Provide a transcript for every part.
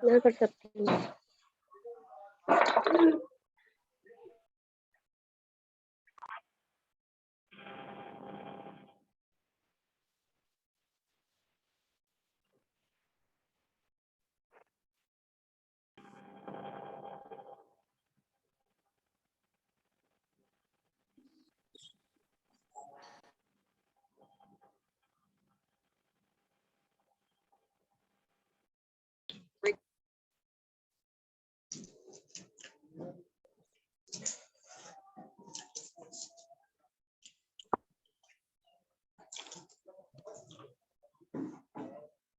मैं कर सकती हूँ।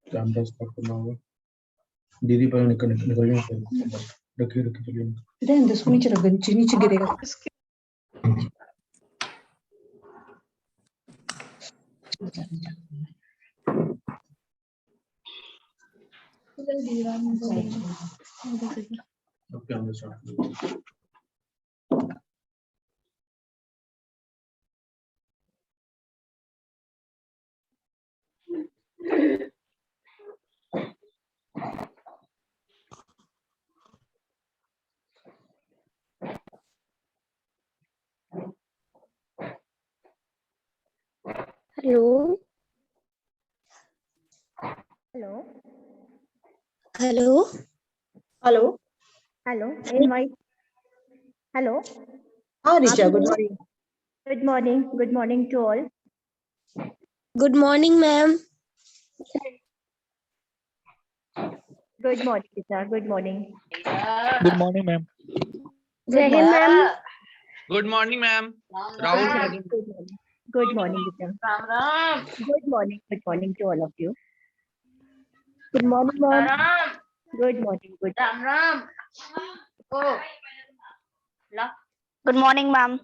कैमरा स्टार्ट करना होगा। दीदी पर निकल रखिए चलिए इसको नीचे रख दे, नीचे गिरेगा। अब camera start. Hello hello hello hello. Hello invite hello हाँ Richa, good morning. Good morning to all. Good morning ma'am. Good morning बेटा, good morning. Good morning ma'am. Jai Hind ma'am. Good morning ma'am. Rahul good morning बेटा। Good morning to all of you. Good morning ma'am. Good morning. Good morning ma'am.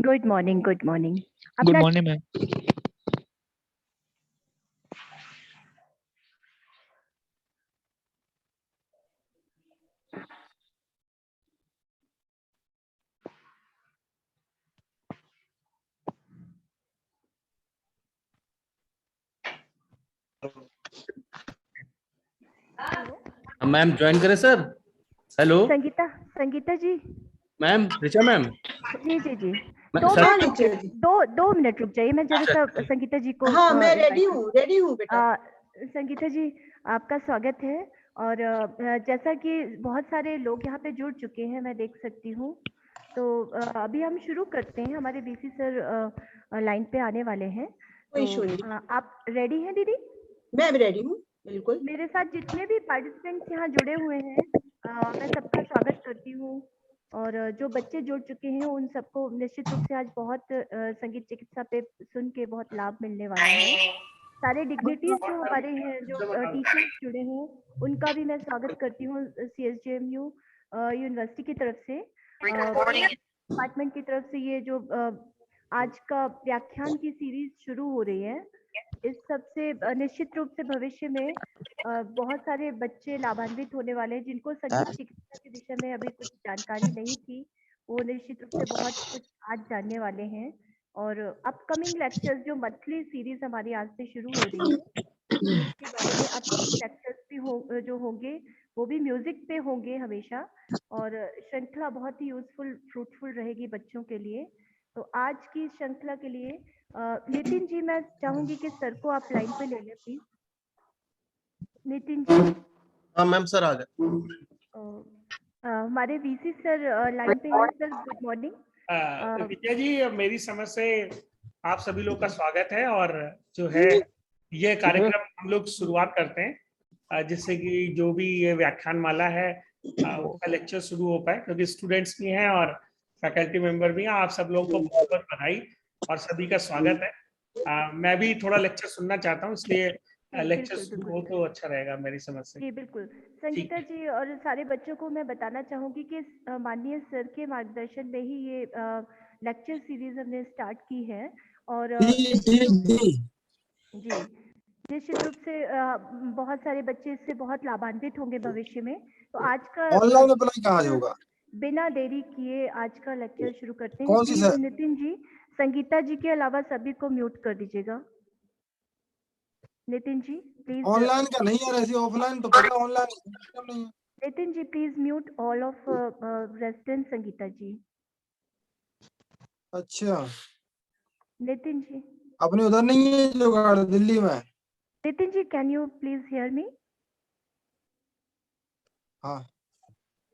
Good morning. Good morning ma'am. Ma'am join करें sir. Hello Sangeeta ji. Ma'am, Richa ma'am. जी जी जी। दो minute रुक जाइए, मैं जरा सा संगीता जी को। हाँ मैं रेडी हूँ बेटा। संगीता जी आपका स्वागत है। और जैसा कि बहुत सारे लोग यहाँ पे जुड़ चुके हैं, मैं देख सकती हूँ, तो अभी हम शुरू करते हैं। हमारे वीसी सर लाइन पे आने वाले हैं, तो आप रेडी हैं दीदी? मैं रेडी हूँ बिल्कुल। मेरे साथ जितने भी पार्टिसिपेंट्स यहाँ जुड़े हुए हैं, मैं सबका स्वागत करती हूँ। और जो बच्चे जुड़ चुके हैं उन सबको निश्चित रूप से आज बहुत संगीत चिकित्सा पे सुन के बहुत लाभ मिलने वाला है। सारे डिग्निटीज जो हमारे हैं, जो टीचर्स जुड़े हैं, उनका भी मैं स्वागत करती हूँ CSJMU यूनिवर्सिटी की तरफ से, डिपार्टमेंट की तरफ से। ये जो आज का व्याख्यान की सीरीज शुरू हो रही है, इस सबसे निश्चित रूप से भविष्य में बहुत सारे बच्चे लाभान्वित होने वाले हैं, जिनको संगीत चिकित्सा के विषय में अभी कुछ जानकारी नहीं थी, वो निश्चित रूप से बहुत कुछ आज जानने वाले हैं। और अपकमिंग लेक्चर्स, जो मंथली सीरीज हमारी आज से शुरू हो रही है, उसके बारे में अपकमिंग लेक्चर्स भी जो होंगे वो भी म्यूजिक पे होंगे हमेशा, और श्रृंखला बहुत ही यूजफुल फ्रूटफुल रहेगी बच्चों के लिए। तो आज की श्रृंखला के लिए नितिन जी, मैं चाहूंगी कि सर को आप लाइन पे ले लें प्लीज। नितिन जी। हाँ मैम, सर आ गए। हमारे वीसी सर लाइन पे हैं। Sir good morning. Vijay ji, मेरी समझ से आप सभी लोग का स्वागत है। और जो है ये कार्यक्रम हम लोग शुरुआत करते हैं, जिससे कि जो भी ये व्याख्यान माला है उसका लेक्चर शुरू हो पाए, क्योंकि स्टूडेंट्स भी हैं और फैकल्टी मेंबर भी हैं। आप सब लोगों को बहुत बहुत बधाई और सभी का स्वागत है। मैं भी थोड़ा लेक्चर सुनना चाहता हूँ, इसलिए लेक्चर बिल्कुल, शुरू बिल्कुल। हो तो अच्छा रहेगा मेरी समझ से। जी बिल्कुल। संगीता जी और सारे बच्चों को मैं बताना चाहूंगी कि माननीय सर के मार्गदर्शन में ही ये लेक्चर सीरीज हमने स्टार्ट की है और जी निश्चित रूप से बहुत सारे बच्चे इससे बहुत लाभान्वित होंगे भविष्य में। तो आज का ऑनलाइन अप्लाई कहाँ से होगा? बिना देरी किए आज का लेक्चर शुरू करते हैं। कौन सी प्लीज सर? नितिन जी संगीता जी के अलावा सभी को म्यूट कर दीजिएगा। नितिन जी प्लीज। ऑनलाइन का नहीं यार, ऐसी ऑफलाइन तो पता, ऑनलाइन सिस्टम नहीं है। Nitin ji please mute all of resident Sangeeta ji. अच्छा, नितिन जी। अपने उधर नहीं है जुगाड़ दिल्ली में? Nitin ji can you please hear me? हाँ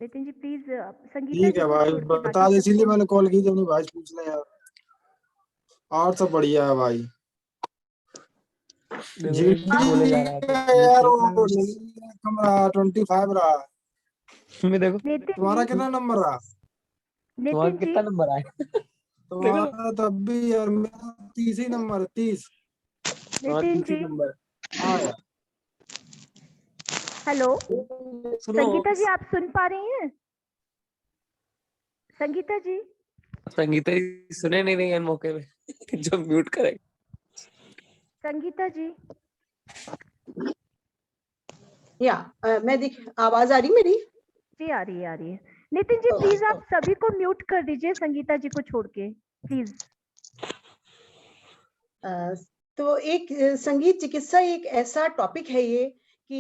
नितिन जी प्लीज संगीता ठीक जी है को भाई, छोड़ के बता दे, बाकी इसीलिए सबको। मैंने कॉल की थी अपनी भाई से पूछना यार। और सब बढ़िया है भाई। यार वो कमरा 25 रहा। देखो तुम्हारा कितना नंबर रहा? नितिन जी नंबर आया? तुम्हारा तब भी यार, मेरा 30 ही नंबर है, 30। नितिन जी हाँ यार। हेलो संगीता जी आप सुन पा रही हैं? संगीता जी संगीता जी सुने नहीं रही है मौके पे जो म्यूट करे। संगीता जी मैं आवाज आ रही मेरी? जी आ रही है। नितिन जी प्लीज आप सभी को म्यूट कर दीजिए संगीता जी को छोड़ के प्लीज। तो एक संगीत चिकित्सा एक ऐसा टॉपिक है ये कि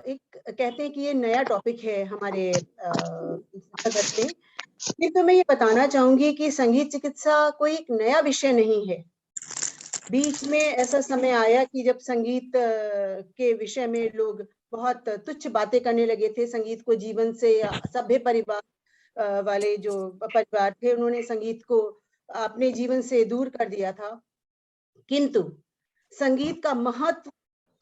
एक कहते हैं कि ये नया टॉपिक है हमारे जगत में। तो मैं ये बताना चाहूंगी कि संगीत चिकित्सा कोई एक नया विषय नहीं है। बीच में ऐसा समय आया कि जब संगीत के विषय में लोग बहुत तुच्छ बातें करने लगे थे। संगीत को जीवन से, सभ्य परिवार वाले जो परिवार थे उन्होंने संगीत को अपने जीवन से दूर कर दिया था। किंतु संगीत का महत्व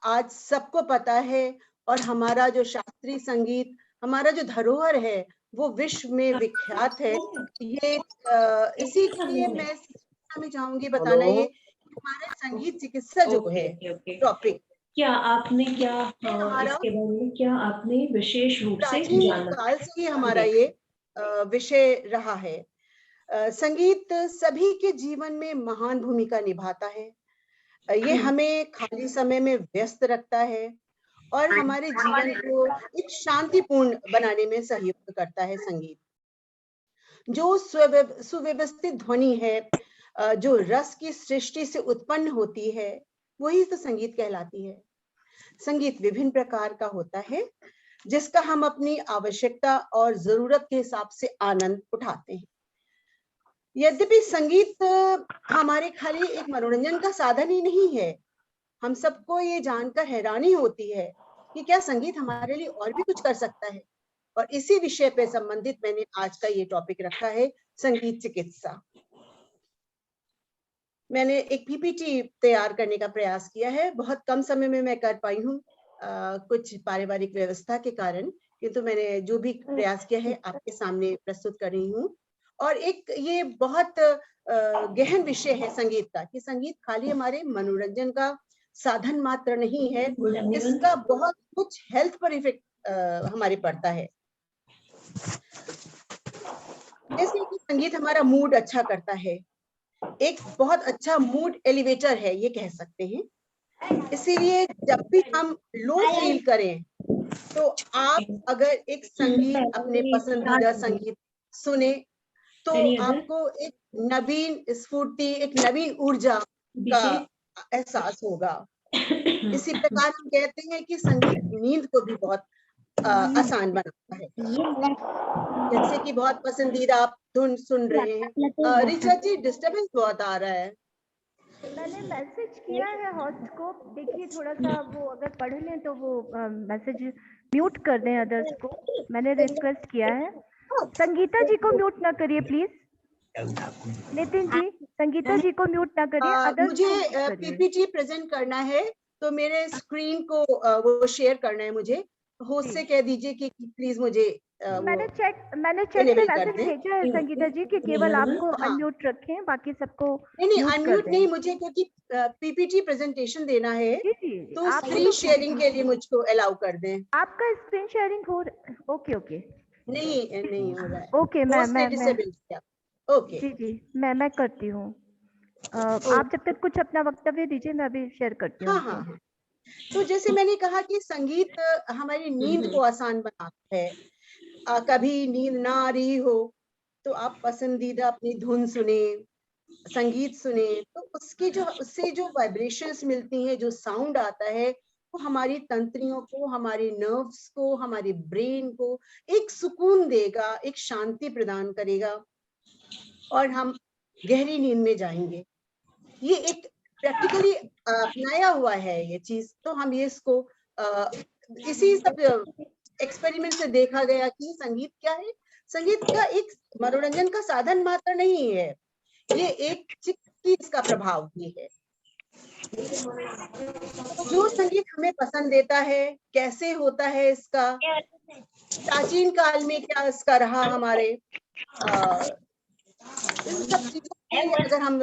आज सबको पता है और हमारा जो शास्त्रीय संगीत, हमारा जो धरोहर है वो विश्व में विख्यात है। ये इसी के लिए मैं चाहूंगी बताना ये हमारे संगीत चिकित्सा जो है टॉपिक, क्या आपने हमारा इसके बारे में क्या आपने विशेष रूप से प्राचीन जाना? काल से ही हमारा ये विषय रहा है। संगीत सभी के जीवन में महान भूमिका निभाता है। ये हमें खाली समय में व्यस्त रखता है और हमारे जीवन को एक शांतिपूर्ण बनाने में सहयोग करता है। संगीत जो सुव्यवस्थित ध्वनि है, जो रस की सृष्टि से उत्पन्न होती है, वही तो संगीत कहलाती है। संगीत विभिन्न प्रकार का होता है जिसका हम अपनी आवश्यकता और जरूरत के हिसाब से आनंद उठाते हैं। यद्यपि संगीत हमारे खाली एक मनोरंजन का साधन ही नहीं है। हम सबको ये जानकर हैरानी होती है कि क्या संगीत हमारे लिए और भी कुछ कर सकता है। और इसी विषय पे संबंधित मैंने आज का ये टॉपिक रखा है, संगीत चिकित्सा। मैंने एक पीपीटी तैयार करने का प्रयास किया है। बहुत कम समय में मैं कर पाई हूँ कुछ पारिवारिक व्यवस्था के कारण, किंतु मैंने जो भी प्रयास किया है आपके सामने प्रस्तुत कर रही हूँ। और एक ये बहुत गहन विषय है संगीत का, कि संगीत खाली हमारे मनोरंजन का साधन मात्र नहीं है, इसका बहुत कुछ हेल्थ पर इफेक्ट हमारे पड़ता है। जैसे कि संगीत हमारा मूड अच्छा करता है, एक बहुत अच्छा मूड एलिवेटर है ये कह सकते हैं। इसीलिए जब भी हम लो फील करें तो आप अगर एक संगीत, अपने पसंदीदा संगीत सुने तो आपको एक नवीन स्फूर्ति, एक नवीन ऊर्जा का एहसास होगा। इसी प्रकार हम कहते हैं कि संगीत नींद को भी बहुत आसान बनाता है। जैसे कि बहुत पसंदीदा आप धुन सुन रहे हैं। ऋचा जी डिस्टर्बेंस बहुत आ रहा है। मैंने मैसेज किया है होस्ट को, देखिए थोड़ा सा वो अगर पढ़ लें तो वो मैसेज म्यूट कर दें अदर्स को। मैंने रिक्वेस्ट किया है। संगीता जी को म्यूट ना करिए प्लीज। नितिन जी संगीता जी को म्यूट ना करिए, अदर्स मुझे पीपीटी प्रेजेंट करना है तो मेरे स्क्रीन को वो शेयर करना है मुझे। होस्ट से कह दीजिए कि प्लीज मुझे मैंने चैट पे enable कर मैसेज दें। भेजा है संगीता जी कि केवल आपको हाँ। अनम्यूट रखें, बाकी सबको नहीं म्यूट कर अनम्यूट दें। नहीं, मुझे क्योंकि पीपीटी प्रेजेंटेशन देना है, जी जी, तो आप स्क्रीन शेयरिंग के लिए मुझको अलाउ कर दें। आपका स्क्रीन शेयरिंग हो ओके ओके नहीं हो रहा है। ओके होस्ट ने मैं डिसेबल किया। ओके। जी जी मैं करती हूँ। आप जब तक कुछ अपना वक्तव्य दीजिए, मैं अभी शेयर करती हूँ। हाँ। तो जैसे मैंने कहा कि संगीत हमारी नींद को आसान बनाता है। कभी नींद ना आ रही हो तो आप पसंदीदा अपनी धुन सुने, संगीत सुने, तो उससे जो वाइब्रेशंस मिलती हैं, जो साउंड आता है, वो हमारी तंत्रियों को, हमारे नर्व्स को, हमारे ब्रेन को एक सुकून देगा, एक शांति प्रदान करेगा और हम गहरी नींद में जाएंगे। ये एक प्रैक्टिकली अपनाया हुआ है ये चीज। तो हम ये इसको इसी सब एक्सपेरिमेंट से देखा गया कि संगीत क्या है। संगीत का एक मनोरंजन का साधन मात्र नहीं है, ये एक चित्त इसका प्रभाव भी है। जो संगीत हमें पसंद देता है, कैसे होता है इसका, प्राचीन काल में क्या इसका रहा हमारे, इन सब चीजों के लिए अगर हम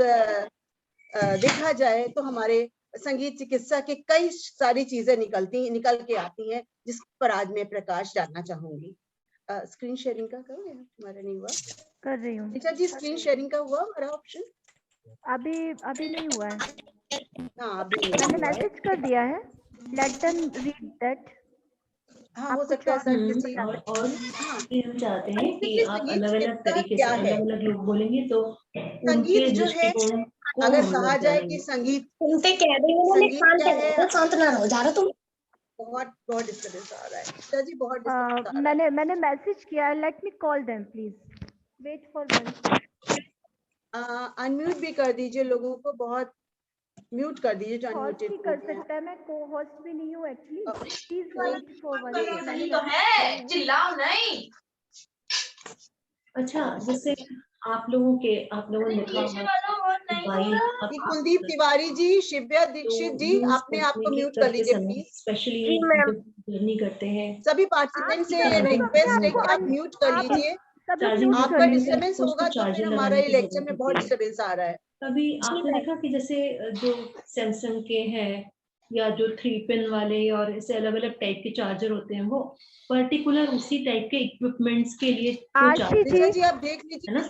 देखा जाए तो हमारे संगीत चिकित्सा के कई सारी चीजें निकल के आती हैं, जिस पर आज मैं प्रकाश डालना चाहूंगी। स्क्रीन शेयरिंग का करोगे? हमारा नहीं हुआ। कर रही हूँ। टीचर जी स्क्रीन शेयरिंग का हुआ हमारा ऑप्शन? अभी नहीं हुआ है। हाँ अभी नहीं मैंने हुआ है। मैसेज कर दिया है, लेट देम रीड दैट। हाँ हो सकता है सर किसी और हम चाहते हैं कि आप अलग-अलग तरीके से अलग-अलग लोग बोलेंगे तो संगीत जो है, अगर कहा जाए कि संगीत क्या है, शांत ना हो जा रहा तुम। बहुत डिस्टर्बेंस आ रहा है टीचर जी, बहुत डिस्टर्बेंस आ रहा है। मैंने मैसेज किया है, let me call them please, wait for 1। Unmute भी कर दीजिए लोगों को, बहुत म्यूट कर दीजिए जो अनम्यूटेड होस्ट कर सकता है, मैं को होस्ट भी नहीं हूँ एक्चुअली। Please wait for 1। चिल्लाओ नहीं। अच्छा, जैसे आप लोगों ने कहा कुलदीप तिवारी जी, शिव्या दीक्षित जी, अपने आप को म्यूट कर लीजिए प्लीज। स्पेशली जर्नी करते हैं, सभी पार्टिसिपेंट से रिक्वेस्ट है कि आप म्यूट कर लीजिए। आपका डिस्टर्बेंस होगा तो फिर हमारा ये लेक्चर में बहुत डिस्टर्बेंस आ रहा है। कभी आपने देखा कि जैसे जो सैमसंग के हैं या जो 3 पिन वाले और ऐसे अलग-अलग टाइप के चार्जर होते हैं, वो पर्टिकुलर उसी टाइप के इक्विपमेंट्स के लिए टीचर जी आप देख लीजिए है ना?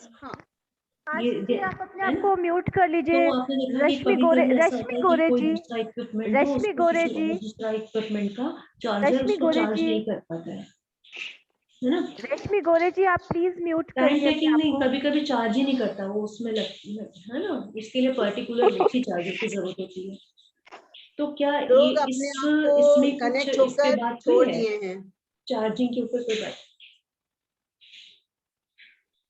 हाँ ये आप अपने आप को म्यूट कर लीजिए। तो आपने देखा कि रश्मि कभी-कभी गोरे ऐसा होता है कि कोई जी, दूसरा इक्विपमेंट हो, रश्मि उसको गोरे किसी जी, दूसरा इक्विपमेंट का चार्जर रश्मि उसको गोरे चार्ज जी, नहीं कर पाता है ना? रश्मि गोरे जी, आप प्लीज म्यूट टाइम करिए टेकिंग अपने नहीं, आप को। कभी-कभी चार्ज ही नहीं करता वो, उसमें है ना? इसके लिए पर्टिकुलर एक ही चार्जर की जरूरत होती है। तो क्या ये लोग अपने आप को इसमें कुछ कनेक्ट इस पे होकर बात छोड़ हुई है? दिए हैं। चार्जिंग के ऊपर कोई बात?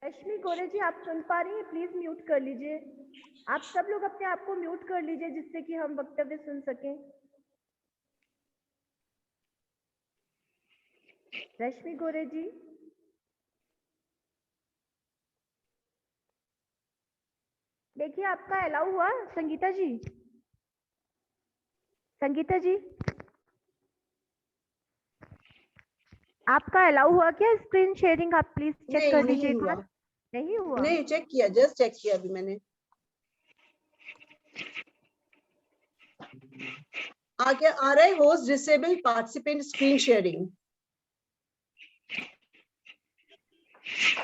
रश्मि गोरे जी, आप सुन पा रही हैं? प्लीज म्यूट कर लीजिए। आप सब लोग अपने आप को म्यूट कर लीजिए जिससे कि हम वक्तव्य सुन सकें। रश्मि गोरे जी, देखिए आपका अलाउ हुआ। संगीता जी, संगीता जी, आपका अलाउ हुआ क्या स्क्रीन शेयरिंग? आप प्लीज चेक कर लीजिए एक बार। नहीं हुआ? नहीं चेक किया, जस्ट चेक किया अभी मैंने। आगे आ रहा है host disable participant screen sharing.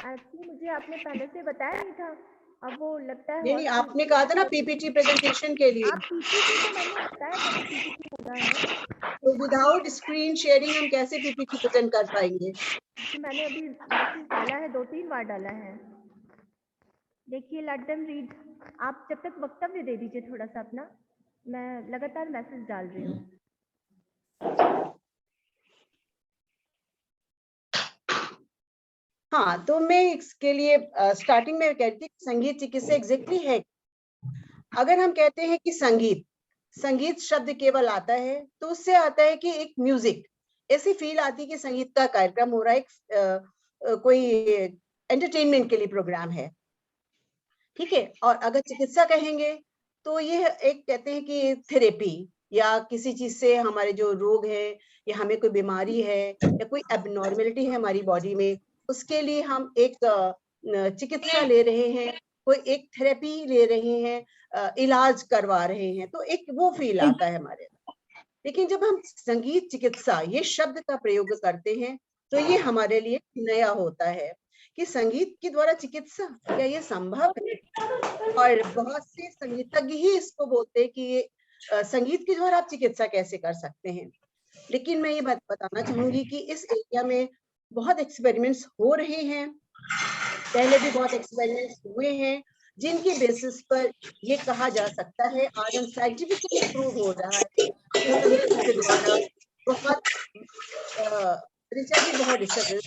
Actually मुझे आपने पहले से बताया नहीं था, अब वो लगता है नहीं आपने कहा था ना पीपीटी प्रेजेंटेशन के लिए। आप पीपीटी तो मैंने बताया था कि पीपीटी होना है। तो विदाउट स्क्रीन शेयरिंग हम कैसे पीपीटी प्रेजेंट कर पाएंगे? कि मैंने अभी मैसेज डाला है, 2-3 बार डाला है। देखिए लेट देम रीड। आप जब तक वक्तव्य दे दीजिए थोड़ा सा अपना, मैं लगातार मैसेज डाल रही हूँ। हाँ तो मैं इसके लिए स्टार्टिंग में कहती थी संगीत चिकित्सा एग्जैक्टली है। अगर हम कहते हैं कि संगीत शब्द केवल आता है तो उससे आता है कि एक म्यूजिक, ऐसी फील आती है कि संगीत का कार्यक्रम हो रहा है, कोई एंटरटेनमेंट के लिए प्रोग्राम है, ठीक है। और अगर चिकित्सा कहेंगे तो ये एक कहते हैं कि थेरेपी, या किसी चीज से हमारे जो रोग है या हमें कोई बीमारी है या कोई एबनॉर्मेलिटी है हमारी बॉडी में, उसके लिए हम एक चिकित्सा ले रहे हैं, कोई एक थेरेपी ले रहे हैं, इलाज करवा रहे हैं, तो एक वो फील आता है हमारे। लेकिन जब हम संगीत चिकित्सा ये शब्द का प्रयोग करते हैं तो ये हमारे लिए नया होता है कि संगीत के द्वारा चिकित्सा, क्या ये संभव है? और बहुत से संगीतज्ञ ही इसको बोलते हैं कि ये संगीत के द्वारा आप चिकित्सा कैसे कर सकते हैं। लेकिन मैं ये बात बताना चाहूंगी कि इस एरिया में बहुत एक्सपेरिमेंट्स हो रहे हैं, पहले भी बहुत एक्सपेरिमेंट्स हुए हैं, जिनके बेसिस पर ये कहा जा सकता है, आज हम साइंटिफिकली प्रूव हो रहा है कि संगीत के द्वारा बहुत ऋचा जी बहुत डिस्टर्बेंस,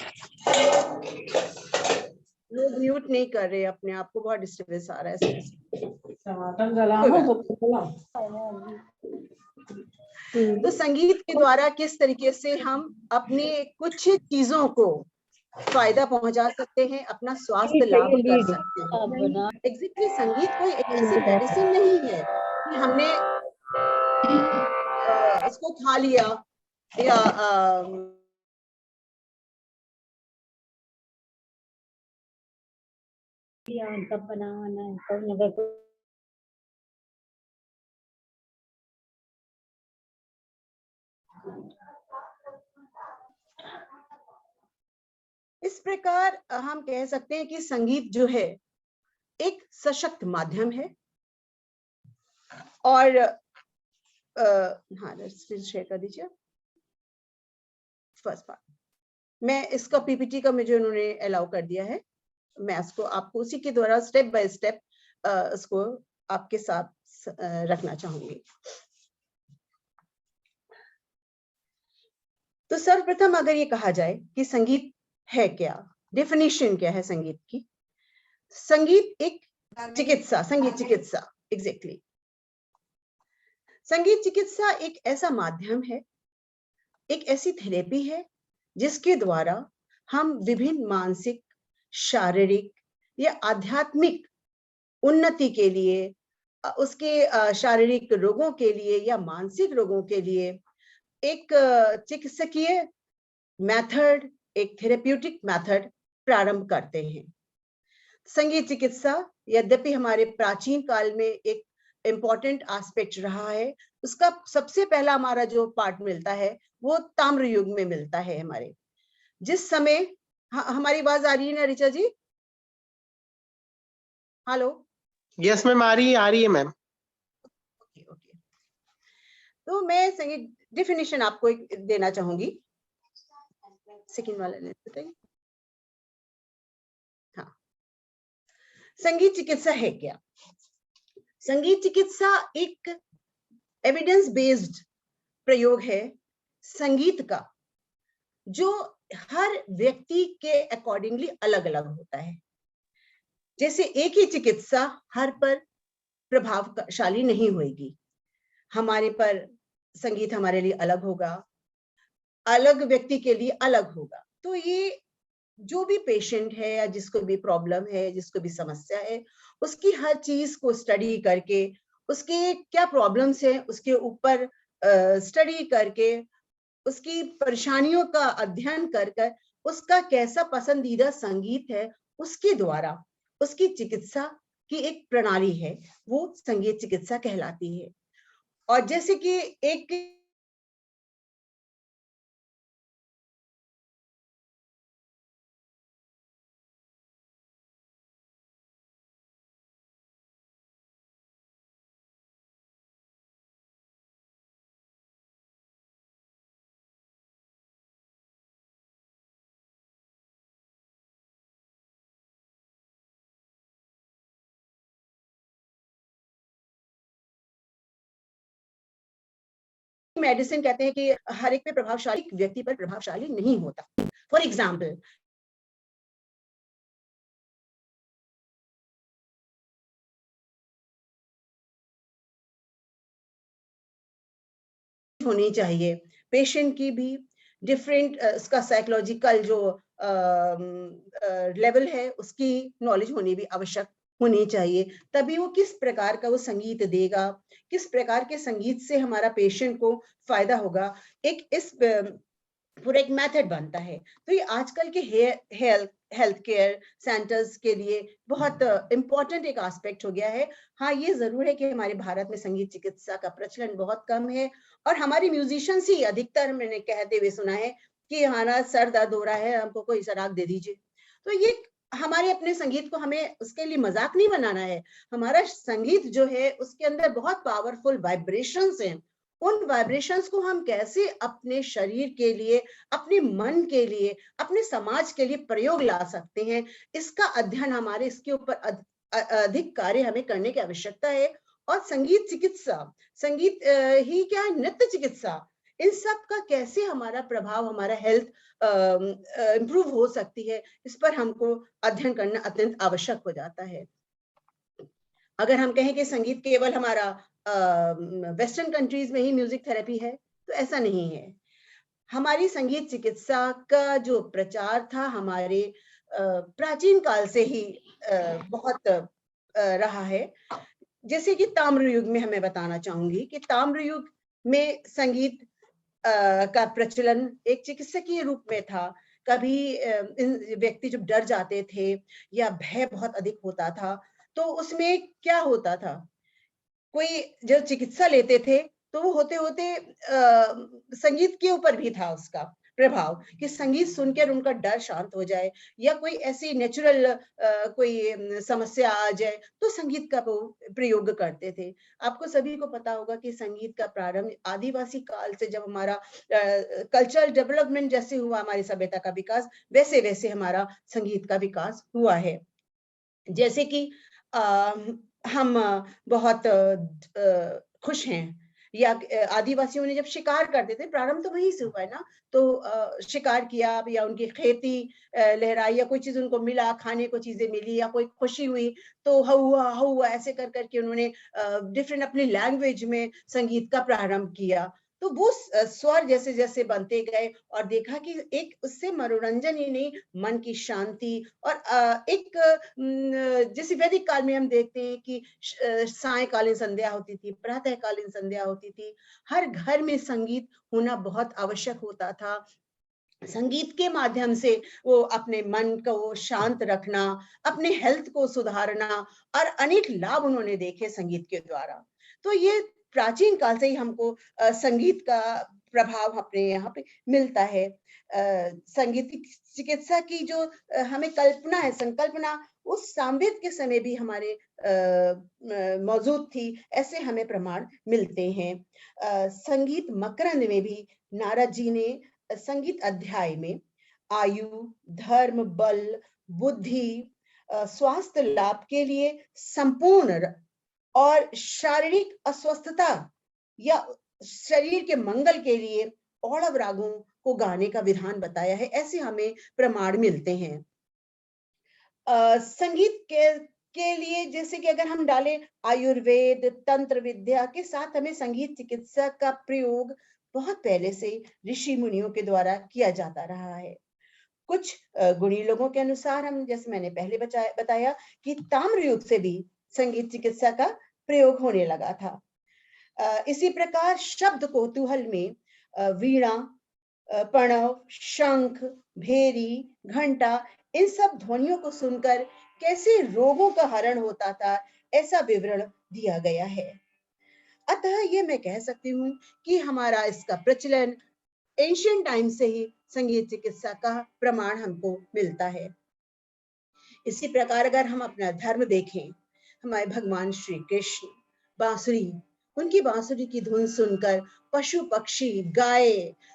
लोग म्यूट नहीं कर रहे अपने आप को, बहुत डिस्टर्बेंस आ रहा है। तो संगीत के द्वारा किस तरीके से हम अपने कुछ चीजों को फायदा पहुंचा सकते हैं, अपना स्वास्थ्य लाभ कर सकते हैं। एग्जैक्टली संगीत कोई एक ऐसी मेडिसिन नहीं है कि हमने उसको खा लिया या इस प्रकार हम कह सकते हैं कि संगीत जो है एक सशक्त माध्यम है। और हाँ शेयर कर दीजिए फर्स्ट पार्ट। मैं इसका पीपीटी का मुझे उन्होंने अलाउ कर दिया है, मैं इसको आपको उसी के द्वारा स्टेप बाय स्टेप इसको आपके साथ रखना चाहूंगी। तो सर्वप्रथम अगर ये कहा जाए कि संगीत है क्या, डेफिनेशन क्या है संगीत की? संगीत एक चिकित्सा, संगीत चिकित्सा एग्जैक्टली संगीत चिकित्सा एक ऐसा माध्यम है, एक ऐसी थेरेपी है जिसके द्वारा हम विभिन्न मानसिक, शारीरिक या आध्यात्मिक उन्नति के लिए, उसके शारीरिक रोगों के लिए या मानसिक रोगों के लिए एक चिकित्सकीय मेथड, एक थेरेप्यूटिक मेथड प्रारंभ करते हैं। संगीत चिकित्सा यद्यपि हमारे प्राचीन काल में एक इम्पॉर्टेंट एस्पेक्ट रहा है, उसका सबसे पहला हमारा जो पार्ट मिलता है वो ताम्र युग में मिलता है हमारे, जिस समय हमारी आवाज आ रही है ना ऋचा जी? हेलो? यस मैम, आ रही है मैम। ओके। तो मैं संगीत डेफिनेशन आपको एक देना चाहूंगी। सेकंड वाला बताइए। हाँ, संगीत चिकित्सा है क्या? संगीत चिकित्सा एक एविडेंस बेस्ड प्रयोग है संगीत का, जो हर व्यक्ति के अकॉर्डिंगली अलग अलग होता है। जैसे एक ही चिकित्सा हर पर प्रभावशाली नहीं होगी, हमारे पर संगीत हमारे लिए अलग होगा, अलग व्यक्ति के लिए अलग होगा। तो ये जो भी पेशेंट है या जिसको भी प्रॉब्लम है, जिसको भी समस्या है, उसकी हर चीज को स्टडी करके, उसके क्या प्रॉब्लम्स है उसके ऊपर स्टडी करके, उसकी परेशानियों का अध्ययन कर कर उसका कैसा पसंदीदा संगीत है, उसके द्वारा उसकी चिकित्सा की एक प्रणाली है, वो संगीत चिकित्सा कहलाती है। और जैसे कि एक मेडिसिन कहते हैं कि हर एक पे प्रभावशाली, व्यक्ति पर प्रभावशाली नहीं होता। फॉर एग्जाम्पल होनी चाहिए, पेशेंट की भी डिफरेंट उसका साइकोलॉजिकल जो लेवल है उसकी नॉलेज होनी भी आवश्यक होनी चाहिए, तभी वो किस प्रकार का वो संगीत देगा, किस प्रकार के संगीत से हमारा पेशेंट को फायदा होगा, एक इस पूरा एक मेथड बनता है। तो ये आजकल के हेल्थ केयर सेंटर्स के लिए बहुत इम्पोर्टेंट एक एस्पेक्ट हो गया है। हाँ, ये जरूर है कि हमारे भारत में संगीत चिकित्सा का प्रचलन बहुत कम है, और हमारी म्यूजिशियंस ही अधिकतर मैंने कहते हुए सुना है कि हमारा सर दर्द हो रहा है, हमको कोई सराग दे दीजिए। तो ये हमारे अपने संगीत को हमें उसके लिए मजाक नहीं बनाना है। हमारा संगीत जो है उसके अंदर बहुत पावरफुल वाइब्रेशंस हैं। उन वाइब्रेशंस को हम कैसे अपने शरीर के लिए, अपने मन के लिए, अपने समाज के लिए प्रयोग ला सकते हैं, इसका अध्ययन हमारे इसके ऊपर अधिक कार्य हमें करने की आवश्यकता है। और संगीत चिकित्सा, संगीत ही क्या है, नृत्य चिकित्सा, इन सब का कैसे हमारा प्रभाव, हमारा हेल्थ इंप्रूव हो सकती है, इस पर हमको अध्ययन करना अत्यंत आवश्यक हो जाता है। अगर हम कहें कि संगीत केवल हमारा वेस्टर्न कंट्रीज में ही म्यूजिक थेरेपी है, तो ऐसा नहीं है। हमारी संगीत चिकित्सा का जो प्रचार था हमारे प्राचीन काल से ही बहुत रहा है। जैसे कि ताम्र युग में हमें बताना चाहूंगी कि ताम्र युग में संगीत का प्रचलन एक चिकित्सकीय रूप में था। कभी व्यक्ति जब डर जाते थे या भय बहुत अधिक होता था, तो उसमें क्या होता था, कोई जब चिकित्सा लेते थे तो वो होते होते संगीत के ऊपर भी था उसका प्रभाव, कि संगीत सुनकर उनका डर शांत हो जाए, या कोई ऐसी नेचुरल कोई समस्या आ जाए तो संगीत का प्रयोग करते थे। आपको सभी को पता होगा कि संगीत का प्रारंभ आदिवासी काल से, जब हमारा कल्चरल डेवलपमेंट जैसे हुआ, हमारी सभ्यता का विकास, वैसे वैसे हमारा संगीत का विकास हुआ है। जैसे कि हम बहुत खुश हैं, या आदिवासियों ने जब शिकार करते थे, प्रारंभ तो वहीं से हुआ है ना, तो शिकार किया या उनकी खेती लहराई, या कोई चीज उनको मिला, खाने को चीजें मिली, या कोई खुशी हुई तो हुआ हुआ ऐसे कर करके उन्होंने डिफरेंट अपनी लैंग्वेज में संगीत का प्रारंभ किया। तो वो स्वर जैसे जैसे बनते गए, और देखा कि एक उससे मनोरंजन ही नहीं, मन की शांति, और एक जैसे वैदिक काल में हम देखते हैं कि सायकालीन संध्या होती थी, प्रातःकालीन संध्या होती थी, हर घर में संगीत होना बहुत आवश्यक होता था। संगीत के माध्यम से वो अपने मन को शांत रखना, अपने हेल्थ को सुधारना, और अनेक लाभ उन्होंने देखे संगीत के द्वारा। तो ये प्राचीन काल से ही हमको संगीत का प्रभाव अपने यहाँ पे मिलता है। संगीत चिकित्सा की जो हमें कल्पना है, संकल्पना, उस सामवेद के समय भी हमारे मौजूद थी, ऐसे हमें प्रमाण मिलते हैं। संगीत मकरंद में भी नारद जी ने संगीत अध्याय में आयु, धर्म, बल, बुद्धि, स्वास्थ्य लाभ के लिए संपूर्ण और शारीरिक अस्वस्थता या शरीर के मंगल के लिए औड़व रागों को गाने का विधान बताया है, ऐसे हमें प्रमाण मिलते हैं। संगीत के लिए जैसे कि अगर हम डालें आयुर्वेद, तंत्र विद्या के साथ, हमें संगीत चिकित्सा का प्रयोग बहुत पहले से ऋषि मुनियों के द्वारा किया जाता रहा है। कुछ गुणी लोगों के अनुसार, हम जैसे मैंने पहले बताया कि ताम्र युग से भी संगीत चिकित्सा का प्रयोग होने लगा था। इसी प्रकार शब्द कौतूहल में वीणा, प्रणव, शंख, भेरी, घंटा, इन सब ध्वनियों को सुनकर कैसे रोगों का हरण होता था, ऐसा विवरण दिया गया है। अतः ये मैं कह सकती हूँ कि हमारा इसका प्रचलन एंशिएंट टाइम से ही संगीत चिकित्सा का प्रमाण हमको मिलता है। इसी प्रकार अगर हम अपना धर्म देखें, हमारे भगवान श्री कृष्ण बांसुरी, उनकी बांसुरी की धुन सुनकर पशु पक्षी गाय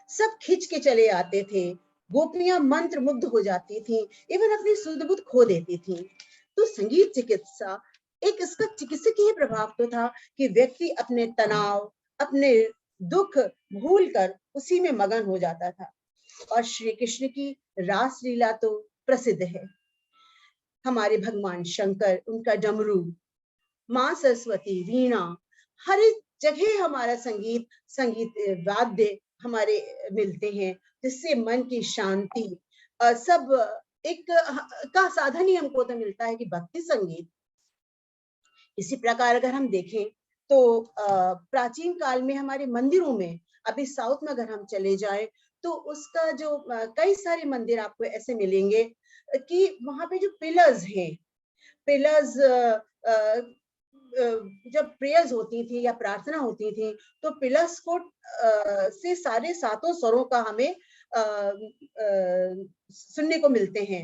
सब खिंच के चले आते थे, गोपियां मंत्र मुग्ध हो जाती थी, इवन अपनी सुध बुध खो देती थी। तो संगीत चिकित्सा एक इसका चिकित्सकीय प्रभाव तो था कि व्यक्ति अपने तनाव, अपने दुख भूलकर उसी में मगन हो जाता था। और श्री कृष्ण की रास लीला तो प्रसिद्ध है। हमारे भगवान शंकर, उनका डमरू, माँ सरस्वती वीणा, हर एक जगह हमारा संगीत वाद्य हमारे मिलते हैं, जिससे मन की शांति सब एक का साधन ही हमको तो मिलता है कि भक्ति संगीत। इसी प्रकार अगर हम देखें तो प्राचीन काल में हमारे मंदिरों में, अभी साउथ में अगर हम चले जाएं तो उसका जो कई सारे मंदिर आपको ऐसे मिलेंगे कि वहां पे जो पिलर्स हैं, पिलर्स जब प्रेयर्स होती थी या प्रार्थना होती थी तो पिलर्स को से सारे सातों स्वरों का हमें सुनने को मिलते हैं।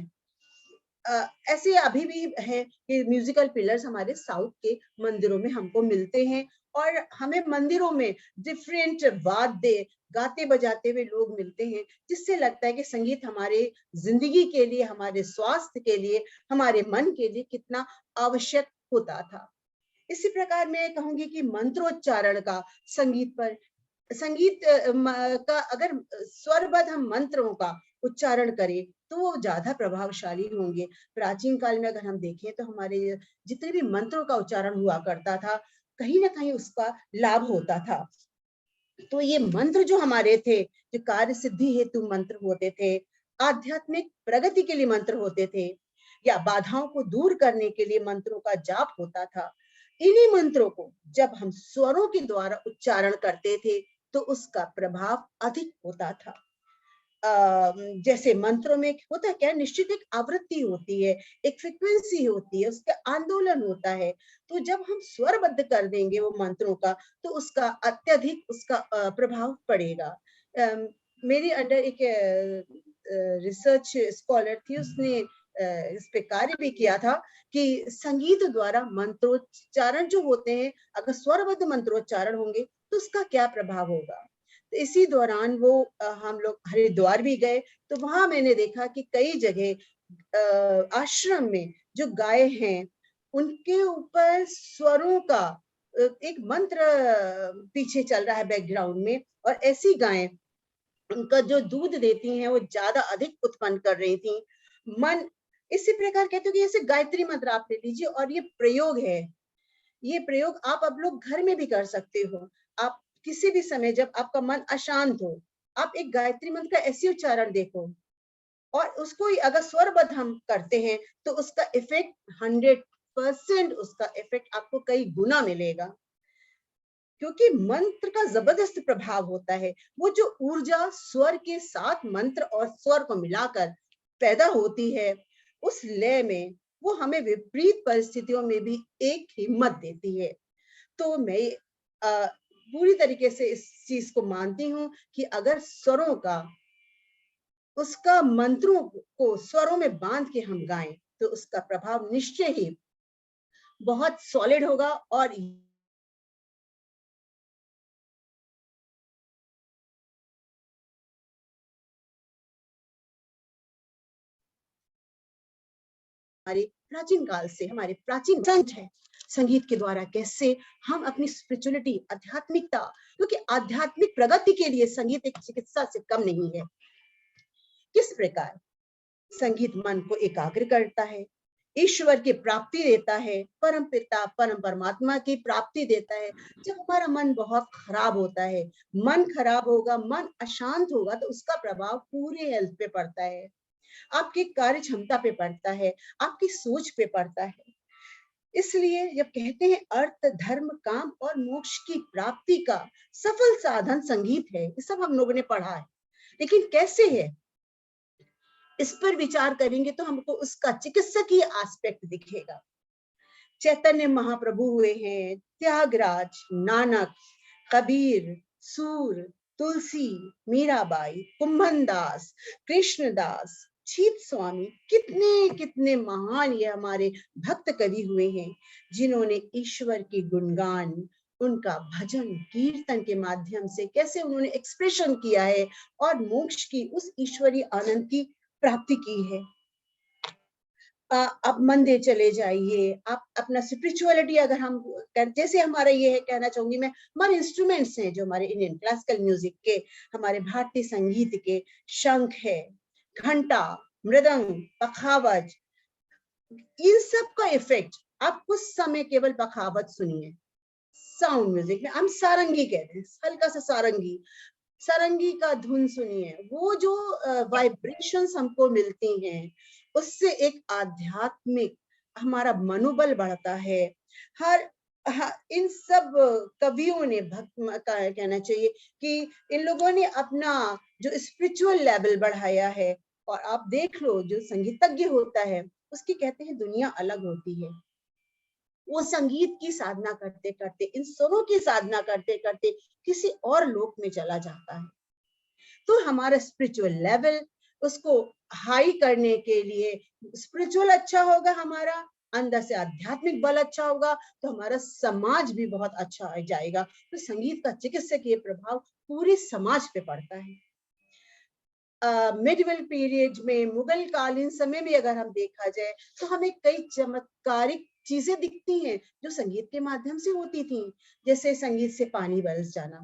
ऐसे अभी भी है कि म्यूजिकल पिलर्स हमारे साउथ के मंदिरों में हमको मिलते हैं और हमें मंदिरों में डिफरेंट वाद्य गाते बजाते हुए लोग मिलते हैं, जिससे लगता है कि संगीत हमारे जिंदगी के लिए, हमारे स्वास्थ्य के लिए, हमारे मन के लिए कितना आवश्यक होता था। इसी प्रकार मैं कहूंगी कि मंत्रोच्चारण का संगीत पर, संगीत का अगर स्वरबद्ध हम मंत्रों का उच्चारण करें तो वो ज्यादा प्रभावशाली होंगे। प्राचीन काल में अगर हम देखें तो हमारे जितने भी मंत्रों का उच्चारण हुआ करता था, कहीं ना कहीं उसका लाभ होता था। तो ये मंत्र जो हमारे थे, जो कार्य सिद्धि हेतु मंत्र होते थे, आध्यात्मिक प्रगति के लिए मंत्र होते थे, या बाधाओं को दूर करने के लिए मंत्रों का जाप होता था, इन्हीं मंत्रों को जब हम स्वरों के द्वारा उच्चारण करते थे तो उसका प्रभाव अधिक होता था। जैसे मंत्रों में होता क्या, निश्चित एक आवृत्ति होती है, एक फ्रीक्वेंसी होती है, उसका आंदोलन होता है। तो जब हम स्वरबद्ध कर देंगे वो मंत्रों का तो उसका अत्यधिक उसका प्रभाव पड़ेगा। मेरी अंडर एक रिसर्च स्कॉलर थी, उसने इस पे कार्य भी किया था कि संगीत द्वारा मंत्रोच्चारण जो होते हैं, अगर स्वरबद्ध मंत्रोच्चारण होंगे तो उसका क्या प्रभाव होगा। तो इसी दौरान वो हम लोग हरिद्वार भी गए तो वहां मैंने देखा कि कई जगह आश्रम में जो गाय हैं उनके ऊपर स्वरों का एक मंत्र पीछे चल रहा है बैकग्राउंड में, और ऐसी गायें उनका जो दूध देती हैं वो ज्यादा अधिक उत्पन्न कर रही थी। मन इसी प्रकार कहते हो कि जैसे गायत्री मंत्र आप ले लीजिए, और ये प्रयोग है, ये प्रयोग आप लोग घर में भी कर सकते हो। आप किसी भी समय जब आपका मन अशांत हो, आप एक गायत्री मंत्र का ऐसे उच्चारण देखो और उसको अगर स्वरबद्ध हम करते हैं तो उसका इफेक्ट 100% उसका इफेक्ट आपको कई गुना मिलेगा, क्योंकि मंत्र का जबरदस्त प्रभाव होता है। वो जो ऊर्जा स्वर के साथ मंत्र और स्वर को मिलाकर पैदा होती है, उस लय में वो हमें विपरीत परिस्थितियों में भी एक हिम्मत देती है। तो मैं पूरी तरीके से इस चीज को मानती हूँ कि अगर स्वरों का, उसका मंत्रों को स्वरों में बांध के हम गाएं तो उसका प्रभाव निश्चय ही बहुत सॉलिड होगा। और हमारे प्राचीन काल से हमारे प्राचीन संत है, संगीत के द्वारा कैसे हम अपनी स्पिरिचुअलिटी, आध्यात्मिकता, क्योंकि आध्यात्मिक प्रगति के लिए संगीत एक चिकित्सा से कम नहीं है। किस प्रकार संगीत मन को एकाग्र करता है, ईश्वर की प्राप्ति देता है, परम पिता परम परमात्मा की प्राप्ति देता है। जब हमारा मन बहुत खराब होता है, मन खराब होगा, मन अशांत होगा तो उसका प्रभाव पूरे हेल्थ पे पड़ता है, आपकी कार्य क्षमता पे पड़ता है, आपकी सोच पे पड़ता है। इसलिए जब कहते हैं अर्थ, धर्म, काम और मोक्ष की प्राप्ति का सफल साधन संगीत है, ये सब हम लोगों ने पढ़ा है, लेकिन कैसे है इस पर विचार करेंगे तो हमको उसका चिकित्सकीय एस्पेक्ट दिखेगा। चैतन्य महाप्रभु हुए हैं, त्यागराज, नानक, कबीर, सूर, तुलसी, मीराबाई, कुंभनदास, कृष्णदास, छीत स्वामी, कितने कितने महान ये हमारे भक्त कवि हुए हैं, जिन्होंने ईश्वर की गुणगान, उनका भजन कीर्तन के माध्यम से कैसे उन्होंने एक्सप्रेशन किया है और मोक्ष की, उस ईश्वरीय आनंद की प्राप्ति की है। आप मंदिर चले जाइए, आप अपना स्पिरिचुअलिटी अगर हम, जैसे हमारा ये है, कहना चाहूंगी मैं, हमारे इंस्ट्रूमेंट्स हैं जो हमारे इंडियन क्लासिकल म्यूजिक के, हमारे भारतीय संगीत के, शंख है, घंटा, मृदंग, पखावज, इन सब का इफेक्ट आप कुछ समय केवल पखावज सुनिए, साउंड म्यूजिक में हम सारंगी कहते हैं, हल्का सा सारंगी, सारंगी का धुन सुनिए, वो जो वाइब्रेशंस हमको मिलती हैं उससे एक आध्यात्मिक हमारा मनोबल बढ़ता है, इन सब कवियों ने कहना चाहिए कि इन लोगों ने अपना जो स्पिरिचुअल लेवल बढ़ाया है। और आप देख लो, जो संगीतज्ञ होता है उसकी कहते हैं दुनिया अलग होती है। वो संगीत की साधना करते करते, इन स्वरों की साधना करते करते किसी और लोक में चला जाता है। तो हमारा स्पिरिचुअल लेवल, उसको हाई करने के लिए स्पिरिचुअल अच्छा होगा, हमारा अंदर से आध्यात्मिक बल अच्छा होगा, तो हमारा समाज भी बहुत अच्छा हो जाएगा। तो संगीत का चिकित्सकीय प्रभाव पूरे समाज पे पड़ता है। मिडिवल पीरियड में, मुगल कालीन समय में अगर हम देखा जाए तो हमें कई चमत्कारिक चीजें दिखती हैं जो संगीत के माध्यम से होती थी। जैसे संगीत से पानी बरस जाना,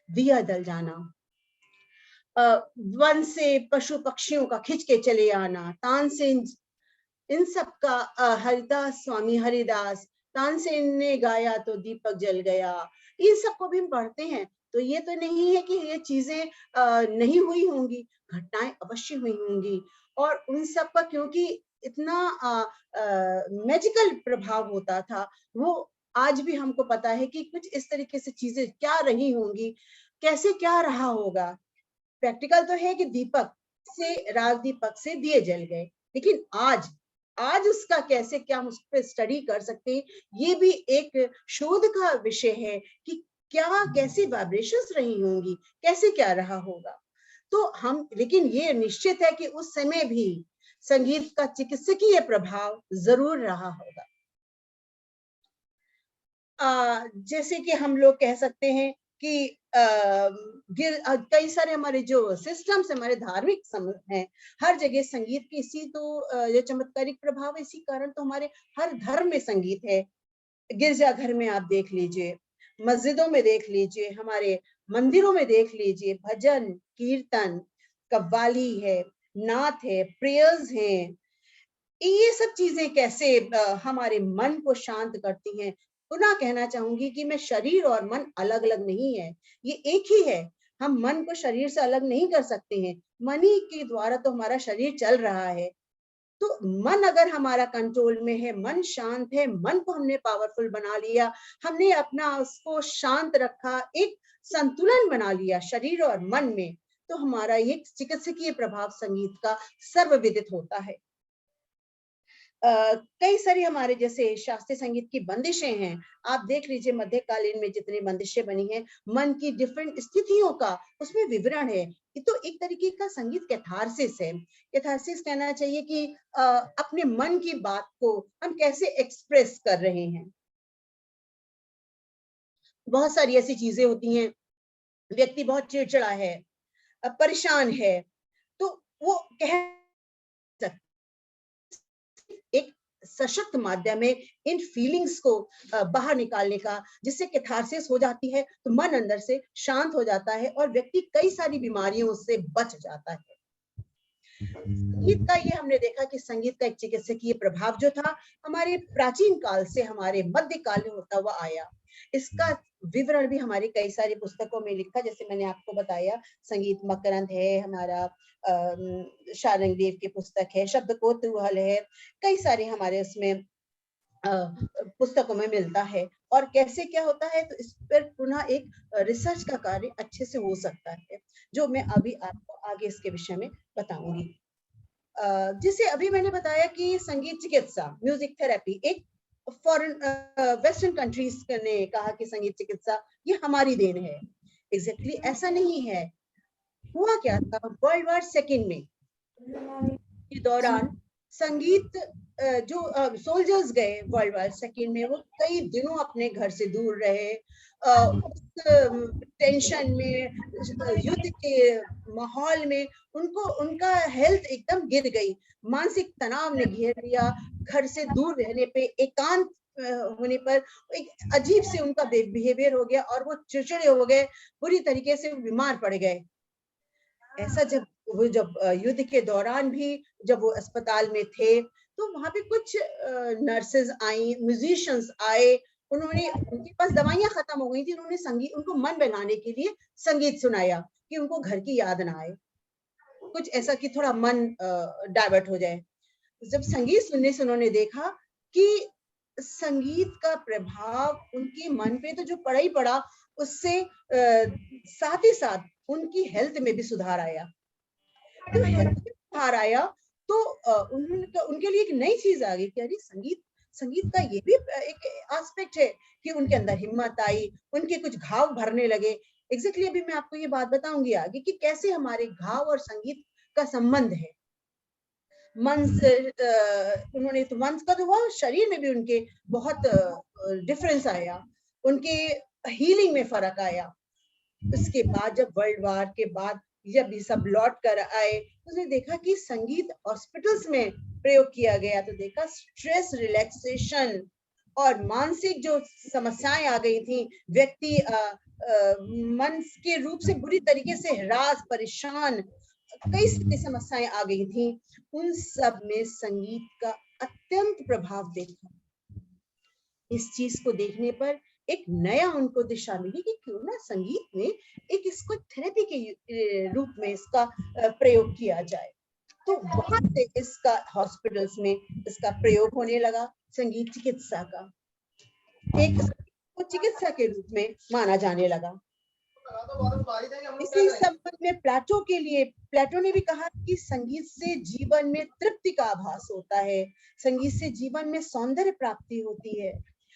दिया जल जाना, वन से पशु पक्षियों का खिंच के चले आना, तानसेन, इन सब का हरिदास, स्वामी हरिदास, तानसेन ने गाया तो दीपक जल गया, इन सबको भी हम पढ़ते हैं। तो ये तो नहीं है कि ये चीजें नहीं हुई होंगी, घटनाएं अवश्य हुई होंगी। और उन सब का क्योंकि इतना मैजिकल प्रभाव होता था, वो आज भी हमको पता है कि कुछ इस तरीके से चीजें क्या रही होंगी, कैसे क्या रहा होगा। प्रैक्टिकल तो है कि दीपक से, राग दीपक से दिए जल गए, लेकिन आज उसका कैसे क्या हम उस पर स्टडी कर सकते हैं, ये भी एक शोध का विषय है कि क्या कैसी वाइब्रेशंस रही होंगी, कैसे क्या रहा होगा। तो हम, लेकिन ये निश्चित है कि उस समय भी संगीत का चिकित्सकीय प्रभाव जरूर रहा होगा। जैसे कि हम लोग कह सकते हैं कि कई सारे हमारे जो सिस्टम्स, हमारे धार्मिक हैं, हर जगह संगीत की इसी तो ये चमत्कारिक प्रभाव है। इसी कारण तो हमारे हर धर्म में संगीत है। गिरजाघर में आप देख लीजिए, मस्जिदों में देख लीजिए, हमारे मंदिरों में देख लीजिए, भजन, कीर्तन, कव्वाली है, नाथ है, प्रेयर्स हैं। ये सब चीजें कैसे हमारे मन को शांत करती हैं। पुनः कहना चाहूंगी कि मैं शरीर और मन अलग अलग नहीं है, ये एक ही है। हम मन को शरीर से अलग नहीं कर सकते हैं, मन ही के द्वारा तो हमारा शरीर चल रहा है। तो मन अगर हमारा कंट्रोल में है, मन शांत है, मन को हमने पावरफुल बना लिया, हमने अपना उसको शांत रखा, एक संतुलन बना लिया शरीर और मन में, तो हमारा ये चिकित्सकीय प्रभाव संगीत का सर्वविदित होता है। कई सारी हमारे जैसे शास्त्रीय संगीत की बंदिशें हैं, आप देख लीजिए मध्यकालीन में जितनी बंदिशें बनी हैं, मन की डिफरेंट स्थितियों का उसमें विवरण है। ये तो एक तरीके का संगीत कैथारसिस है। कैथारसिस कहना चाहिए कि अपने मन की बात को हम कैसे एक्सप्रेस कर रहे हैं। बहुत सारी ऐसी चीजें होती हैं, व्यक्ति बहुत चिड़चिड़ा है, परेशान है, तो वो कह एक सशक्त माध्यम है इन फीलिंग्स को बाहर निकालने का, जिससे कैथारसिस हो जाती है, तो मन अंदर से शांत हो जाता है और व्यक्ति कई सारी बीमारियों से बच जाता है। संगीत का ये हमने देखा कि संगीत का एक चिकित्सकीय प्रभाव जो था हमारे प्राचीन काल से हमारे मध्यकाल में होता हुआ आया। इसका विवरण भी हमारी कई सारी पुस्तकों में लिखा, जैसे मैंने आपको बताया संगीत मकरंद है, हमारा शारंग देव की पुस्तक है, शब्द कौतूहल है, कई सारे हमारे उसमें पुस्तकों में मिलता है। और कैसे क्या होता है, तो इस पर पुनः एक रिसर्च का कार्य अच्छे से हो सकता है, जो मैं अभी आपको आगे इसके विषय में बताऊंगी। जिसे अभी मैंने बताया कि संगीत चिकित्सा, म्यूजिक थेरेपी, एक फॉरेन वेस्टर्न कंट्रीज ने कहा कि संगीत चिकित्सा ये हमारी देन है। एग्जैक्टली ऐसा नहीं है। हुआ क्या था, वर्ल्ड वॉर सेकेंड में के दौरान संगीत जो सोल्जर्स गए वर्ल्ड वॉर सेकेंड में, वो कई दिनों अपने घर से दूर रहे, उस टेंशन में, युद्ध के माहौल में उनको उनका हेल्थ एकदम गिर गई, मानसिक तनाव ने घेर लिया। घर से दूर रहने पे, एकांत होने पर एक अजीब से उनका बिहेवियर हो गया और वो चिड़चिड़े हो गए, बुरी तरीके से बीमार पड़ गए। ऐसा जब युद्ध के दौरान भी जब वो अस्पताल में थे, तो वहां पे कुछ नर्सेज आई, म्यूजिशियंस आए, उन्होंने, उनके पास दवाइयां खत्म हो गई थी, उन्होंने संगीत, उनको मन बनाने के लिए संगीत सुनाया कि उनको घर की याद ना आए, कुछ ऐसा कि थोड़ा मन डाइवर्ट हो जाए। जब संगीत सुनने से उन्होंने देखा कि संगीत का प्रभाव उनके मन पे तो जो पड़ा ही पड़ा, उससे साथ ही साथ उनकी हेल्थ में भी सुधार आया। तो हेल्थ में सुधार आया तो उनके लिए एक नई चीज आ गई कि अरे संगीत का ये भी एक एस्पेक्ट है कि उनके अंदर हिम्मत आई, उनके कुछ घाव भरने लगे। एग्जैक्टली अभी मैं आपको ये बात बताऊंगी आगे कि कैसे हमारे घाव और संगीत का संबंध है। मन से उन्होंने तो मन का तो हुआ, शरीर में भी उनके बहुत डिफरेंस आया, उनके हीलिंग में फर्क आया। उसके बाद जब वर्ल्ड वार के बाद जब ये सब लौट कर आए, उसने देखा कि संगीत हॉस्पिटल्स में प्रयोग किया गया, तो देखा स्ट्रेस रिलैक्सेशन और मानसिक जो समस्याएं आ गई थी, व्यक्ति मन के रूप से बुरी तरीके से हरास, परेशान, कई सारी समस्याएं आ गई थी, उन सब में संगीत का अत्यंत प्रभाव देखा। इस चीज को देखने पर एक नया उनको दिशा मिली कि क्यों ना संगीत में एक इसको थेरेपी के रूप में इसका प्रयोग किया जाए। तो वहां से इसका हॉस्पिटल्स में इसका प्रयोग होने लगा, संगीत चिकित्सा का एक चिकित्सा के रूप में माना जाने लगा। इसी संबंध में प्लेटो ने भी कहा कि संगीत से जीवन में तृप्ति का आभास होता है, संगीत से जीवन में सौंदर्य प्राप्ति होती है।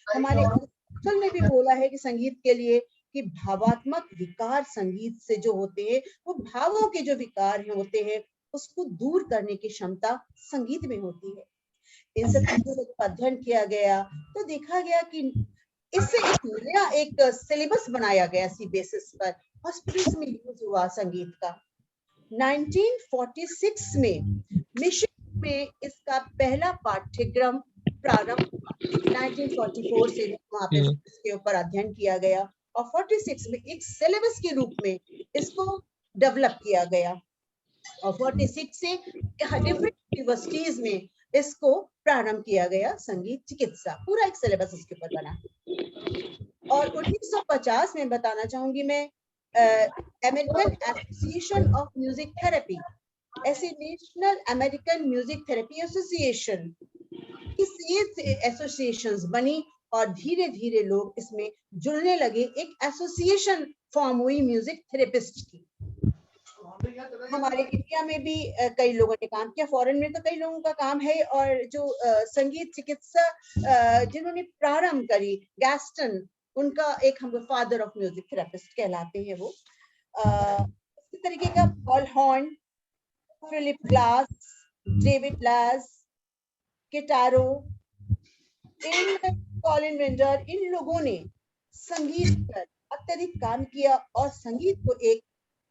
हमारे अरिस्टोटल ने भी बोला है कि संगीत के लिए कि भावात्मक विकार संगीत से जो होते हैं, वो भावों के जो विकार होते हैं उसको दूर करने की क्षमता संगीत में होती है। इन सब चीजों का अध्ययन किया गया तो देखा गया कि इससे एक नया एक सिलेबस बनाया गया, इसी बेसिस पर हॉस्पिटल्स में यूज हुआ संगीत का। 1946 में मिशिगन में इसका पहला पाठ्यक्रम प्रारंभ हुआ। 1944 से वहां पे इसके ऊपर अध्ययन किया गया और 46 में एक सिलेबस के रूप में इसको डेवलप किया गया और 46 से डिफरेंट यूनिवर्सिटीज में इसको प्रारंभ किया गया, संगीत चिकित्सा पूरा एक सिलेबस इसके ऊपर बना। और 1950 में बताना चाहूंगी मैं, American association of music therapy, ऐसे national American music therapy association, ये एसोसिएशंस बनी और धीरे धीरे लोग इसमें जुड़ने लगे, एक एसोसिएशन फॉर्म हुई म्यूजिक थेरेपिस्ट की। हमारे इंडिया में भी कई लोगों ने काम किया, फॉरेन में तो कई लोगों का काम है। और जो संगीत चिकित्सा जिन्होंने प्रारंभ करी, गैस्टन, उनका एक हम फादर ऑफ म्यूजिक थेरेपिस्ट कहलाते हैं वो। इस तरीके का Paul Horn, Philip Glass, David Glass, Kitaro, Colin Winder, इन लोगों ने संगीत पर अत्यधिक काम किया और संगीत को एक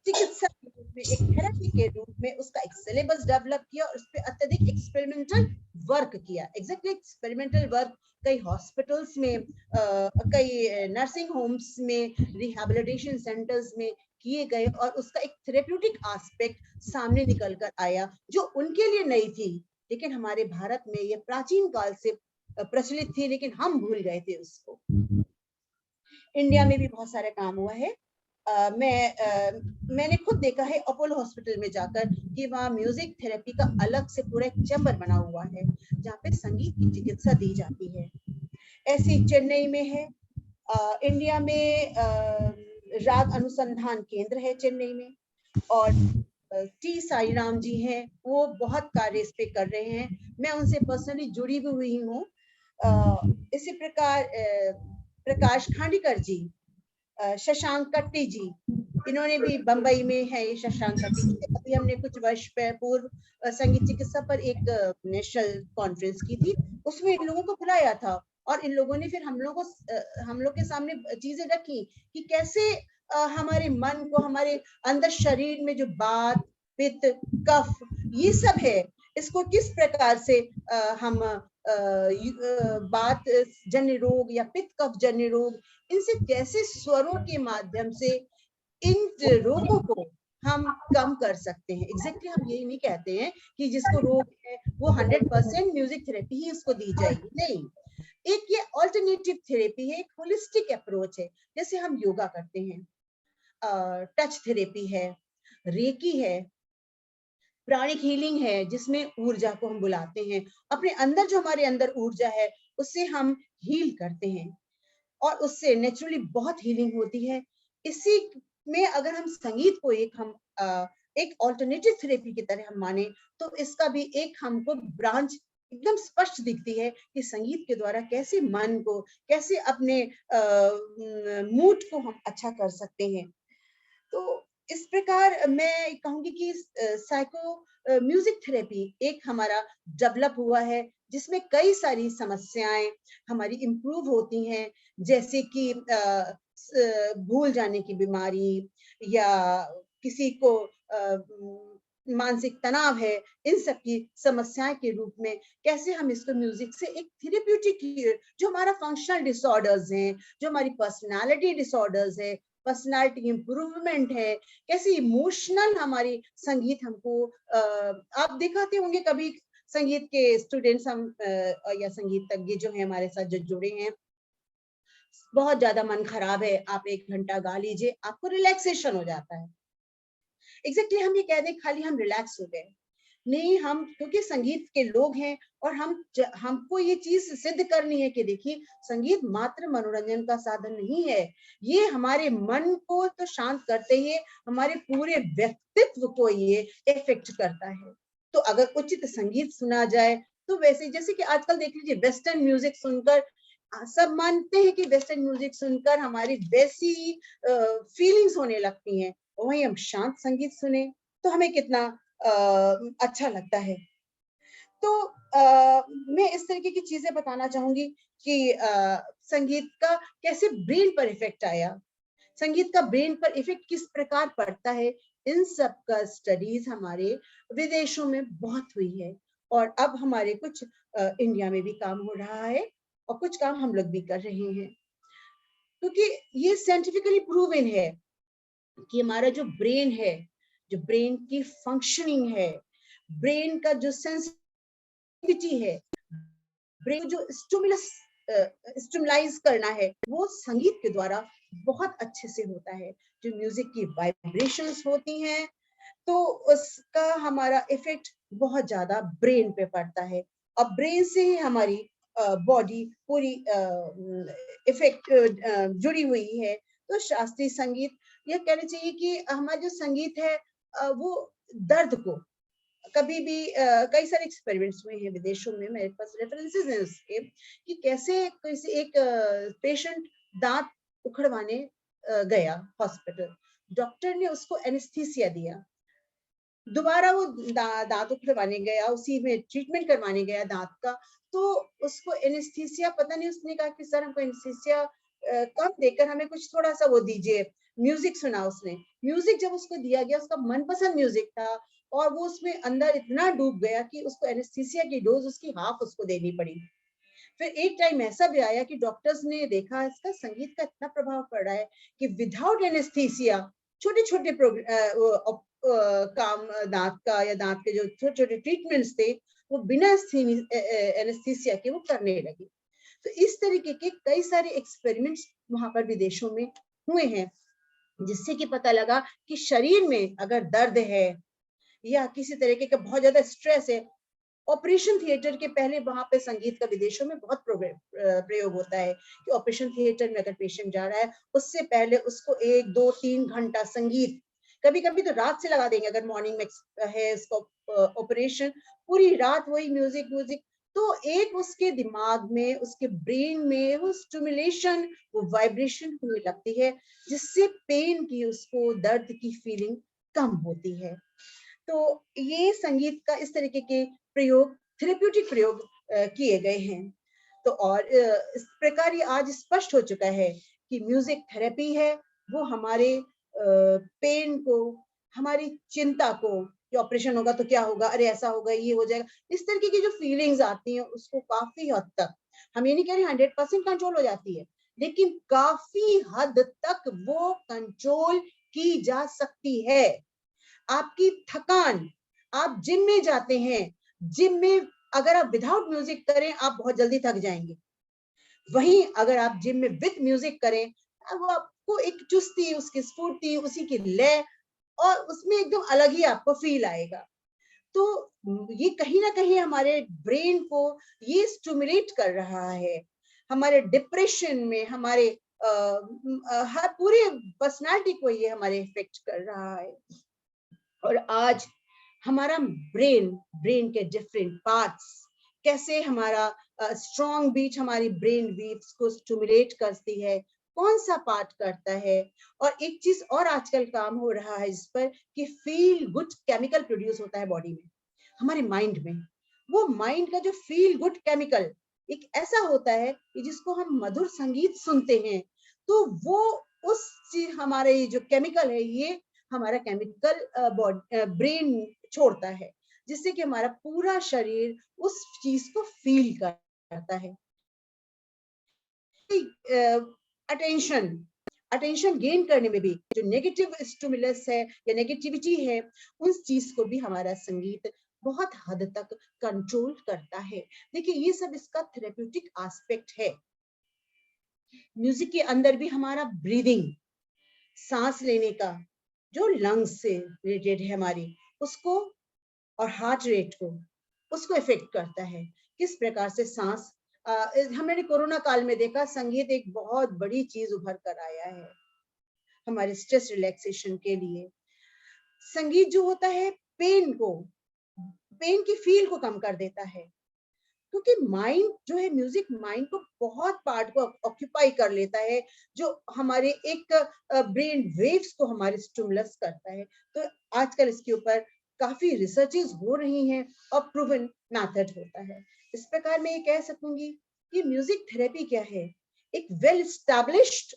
चिकित्सा के रूप में, एक थेरेपी के रूप में उसका एक सिलेबस डेवलप किया और उस पर अत्यधिक एक्सपेरिमेंटल वर्क किया। एग्जैक्टली एक्सपेरिमेंटल वर्क कई हॉस्पिटल्स में, कई नर्सिंग होम्स में, रिहैबिलिटेशन सेंटर्स में किए गए और उसका एक थेरेप्यूटिक एस्पेक्ट सामने निकल कर आया जो उनके लिए नई थी, लेकिन हमारे भारत में ये प्राचीन काल से प्रचलित थी, लेकिन हम भूल गए थे उसको। इंडिया में भी बहुत सारे काम हुआ है। मैंने खुद देखा है अपोलो हॉस्पिटल में जाकर कि वहाँ म्यूजिक थेरेपी का अलग से पूरा एक चैम्बर बना हुआ है जहाँ पे संगीत की चिकित्सा दी जाती है। ऐसी चेन्नई में है, इंडिया में राग अनुसंधान केंद्र है चेन्नई में, और टी साईराम जी हैं, वो बहुत कार्य इस पे कर रहे हैं, मैं उनसे पर्सनली जुड़ी भी हुई हूँ। इसी प्रकार प्रकाश खांडीकर जी, शशांक कट्टी जी, इन्होंने भी बंबई में है, ये शशांक कट्टी। अभी हमने कुछ वर्ष पूर्व संगीत चिकित्सा पर एक नेशनल कॉन्फ्रेंस की थी, उसमें इन लोगों को बुलाया था और इन लोगों ने फिर हम लोग के सामने चीजें रखी कि कैसे हमारे मन को, हमारे अंदर शरीर में जो बात, पित्त, कफ, ये सब है, इसको किस प्रकार से हम बात जन्य रोग या पित्त कफ जन्य रोग, इनसे कैसे स्वरों के माध्यम से इन रोगों को हम कम कर सकते हैं। एग्जैक्टली हम यही नहीं कहते हैं कि जिसको रोग है वो 100% म्यूजिक थेरेपी ही उसको दी जाएगी, नहीं। एक ये ऑल्टरनेटिव थेरेपी है, एक होलिस्टिक अप्रोच है, जैसे हम योगा करते हैं, टच थेरेपी है, रेकी है, प्राणिक हीलिंग है जिसमें ऊर्जा को हम बुलाते हैं, अपने अंदर जो हमारे अंदर ऊर्जा है उससे हम हील करते हैं और उससे नेचुरली बहुत हीलिंग होती है। इसी में अगर हम संगीत को एक ऑल्टरनेटिव थेरेपी की तरह हम माने तो इसका भी एक हमको ब्रांच एकदम स्पष्ट दिखती है कि संगीत के द्वारा कैसे मन को, कैसे अपने मूड को हम अच्छा कर सकते हैं। तो इस प्रकार मैं कहूंगी कि साइको म्यूजिक थेरेपी एक हमारा डेवलप हुआ है जिसमें कई सारी समस्याएं हमारी इम्प्रूव होती हैं, जैसे कि भूल जाने की बीमारी या किसी को मानसिक तनाव है, इन सब की समस्याएं के रूप में कैसे हम इसको म्यूजिक से एक थेरेप्यूटिक, जो हमारा फंक्शनल डिसऑर्डर्स हैं, जो हमारी पर्सनालिटी डिसऑर्डर्स है, पर्सनालिटी इंप्रूवमेंट है, कैसे इमोशनल हमारी संगीत हमको आप दिखाते होंगे कभी संगीत के स्टूडेंट्स हम या संगीतज्ञ जो है हमारे साथ जो जुड़े हैं, बहुत ज्यादा मन खराब है, आप 1 घंटा गा लीजिए, आपको रिलैक्सेशन हो जाता है। एग्जैक्टली हम ये कह दें खाली हम रिलैक्स हो गए, नहीं, हम क्योंकि संगीत के लोग हैं और हमको ये चीज सिद्ध करनी है कि देखिए संगीत मात्र मनोरंजन का साधन नहीं है, ये हमारे मन को तो शांत करते ही हमारे पूरे व्यक्तित्व को ये इफेक्ट करता है। तो अगर उचित संगीत सुना जाए तो वैसे जैसे कि आजकल देख लीजिए वेस्टर्न म्यूजिक सुनकर सब मानते हैं कि वेस्टर्न म्यूजिक सुनकर हमारी वैसी फीलिंग्स होने लगती हैं, वहीं हम शांत संगीत सुने तो हमें कितना अच्छा लगता है। तो मैं इस तरीके की चीजें बताना चाहूंगी कि संगीत का कैसे ब्रेन पर इफेक्ट आया, संगीत का ब्रेन पर इफेक्ट किस प्रकार पड़ता है, इन सब का स्टडीज हमारे विदेशों में बहुत हुई है और अब हमारे कुछ इंडिया में भी काम हो रहा है और कुछ काम हम लोग भी कर रहे हैं, क्योंकि ये साइंटिफिकली प्रूवन है कि हमारा जो ब्रेन है, जो ब्रेन की फंक्शनिंग है, ब्रेन का जो सेंसिटिविटी है, ब्रेन जो स्टिमुलाइज करना है, वो संगीत के द्वारा बहुत अच्छे से होता है। जो म्यूजिक की वाइब्रेशंस होती हैं तो उसका हमारा इफेक्ट बहुत ज्यादा ब्रेन पे पड़ता है और ब्रेन से ही हमारी बॉडी पूरी इफेक्ट जुड़ी हुई है। तो शास्त्रीय संगीत यह कहना चाहिए कि हमारा जो संगीत है वो दर्द को कभी भी कई सारे एक्सपेरिमेंट्स हुए हैं विदेशों में, मेरे पास रेफरेंसेस हैं उसके कि कैसे किसी एक पेशेंट दांत उखड़वाने गया हॉस्पिटल, डॉक्टर ने उसको एनेस्थीसिया दिया, दोबारा वो दांत उखड़वाने गया, उसी में ट्रीटमेंट करवाने गया दांत का, तो उसको एनेस्थीसिया पता नहीं, उसने कहा कि सर हमको एनेस्थीसिया कम देकर हमें कुछ थोड़ा सा वो दीजिए, म्यूजिक सुना उसने, म्यूजिक जब उसको दिया गया उसका मनपसंद म्यूजिक था और वो उसमें अंदर इतना डूब गया कि उसको एनेस्थीसिया की डोज उसकी हाफ उसको देनी पड़ी। फिर एक टाइम ऐसा भी आया कि डॉक्टर्स ने देखा इसका संगीत का इतना प्रभाव पड़ रहा है कि विदाउट एनेस्थीसिया छोटे छोटे काम दांत का या दांत के जो छोटे छोटे ट्रीटमेंट्स थे वो बिना एनेस्थीसिया के वो करने लगे। तो इस तरीके के कई सारे एक्सपेरिमेंट्स वहां पर विदेशों में हुए हैं, जिससे कि पता लगा कि शरीर में अगर दर्द है या किसी तरीके का बहुत ज्यादा स्ट्रेस है, ऑपरेशन थिएटर के पहले वहां पे संगीत का विदेशों में बहुत प्रयोग होता है कि ऑपरेशन थिएटर में अगर पेशेंट जा रहा है उससे पहले उसको 1, 2, 3 घंटा संगीत, कभी कभी तो रात से लगा देंगे अगर मॉर्निंग में है उसको ऑपरेशन, पूरी रात वही म्यूजिक, तो एक उसके दिमाग में, उसके ब्रेन में वो स्टिमुलेशन, वो वाइब्रेशन होने लगती है जिससे पेन की, उसको दर्द की फीलिंग कम होती है। तो ये संगीत का इस तरीके के प्रयोग, थेरेप्यूटिक प्रयोग किए गए हैं। तो और इस प्रकार ये आज स्पष्ट हो चुका है कि म्यूजिक थेरेपी है वो हमारे पेन को, हमारी चिंता को, कि ऑपरेशन होगा तो क्या होगा, अरे ऐसा होगा, ये हो जाएगा, इस तरीके की जो फीलिंग्स आती हैं उसको काफी हद तक, हम ये नहीं कह रहे 100% कंट्रोल हो जाती है, लेकिन काफी हद तक वो कंट्रोल की जा सकती है। आपकी थकान, आप जिम में जाते हैं, जिम में अगर आप विदाउट म्यूजिक करें आप बहुत जल्दी थक जाएंगे, वहीं अगर आप जिम में विद म्यूजिक करें वो आपको एक चुस्ती, उसकी स्फूर्ति, उसी की लय और उसमें एकदम अलग ही आपको फील आएगा। तो ये कहीं ना कहीं हमारे ब्रेन को ये स्टिमुलेट कर रहा है, हमारे डिप्रेशन में, हमारे हर पूरे पर्सनालिटी को ये हमारे इफेक्ट कर रहा है। और आज हमारा ब्रेन के डिफरेंट पार्ट्स कैसे हमारा स्ट्रॉन्ग बीट हमारी ब्रेन वेव्स को स्टिमुलेट करती है, कौन सा पार्ट करता है। और एक चीज और आजकल काम हो रहा है इस पर कि फील गुड केमिकल प्रोड्यूस होता है बॉडी में, हमारे माइंड में। वो माइंड का जो फील गुड केमिकल एक ऐसा होता है कि जिसको हम मधुर संगीत सुनते हैं तो वो उस चीज हमारे जो केमिकल है ये हमारा केमिकल ब्रेन छोड़ता है, जिससे कि हमारा पूरा शरीर उस चीज को फील करता है। अटेंशन गेन करने में भी जो नेगेटिव स्टिमुलस है या नेगेटिविटी है, उस चीज को भी हमारा संगीत बहुत हद तक कंट्रोल करता है। देखिए ये सब इसका थेरेप्यूटिक एस्पेक्ट है। म्यूजिक के अंदर भी हमारा ब्रीदिंग, सांस लेने का जो लंग्स से रिलेटेड है हमारी, उसको और हार्ट रेट को, उसको इफेक्ट करता है। किस प्रकार से सांस हमने कोरोना काल में देखा, संगीत एक बहुत बड़ी चीज उभर कर आया है हमारे स्ट्रेस रिलैक्सेशन के लिए। संगीत जो होता है पेन की फील को कम कर देता है, क्योंकि माइंड जो है, म्यूजिक माइंड को बहुत पार्ट को ऑक्यूपाई कर लेता है, जो हमारे एक ब्रेन वेव्स को हमारे स्टिमुलस करता है। तो आजकल इसके ऊपर काफी रिसर्चेस हो रही हैं और प्रूवन मेथड होता है। इस प्रकार मैं ये कह सकूंगी कि म्यूजिक थेरेपी क्या है, एक वेल एस्टैब्लिश्ड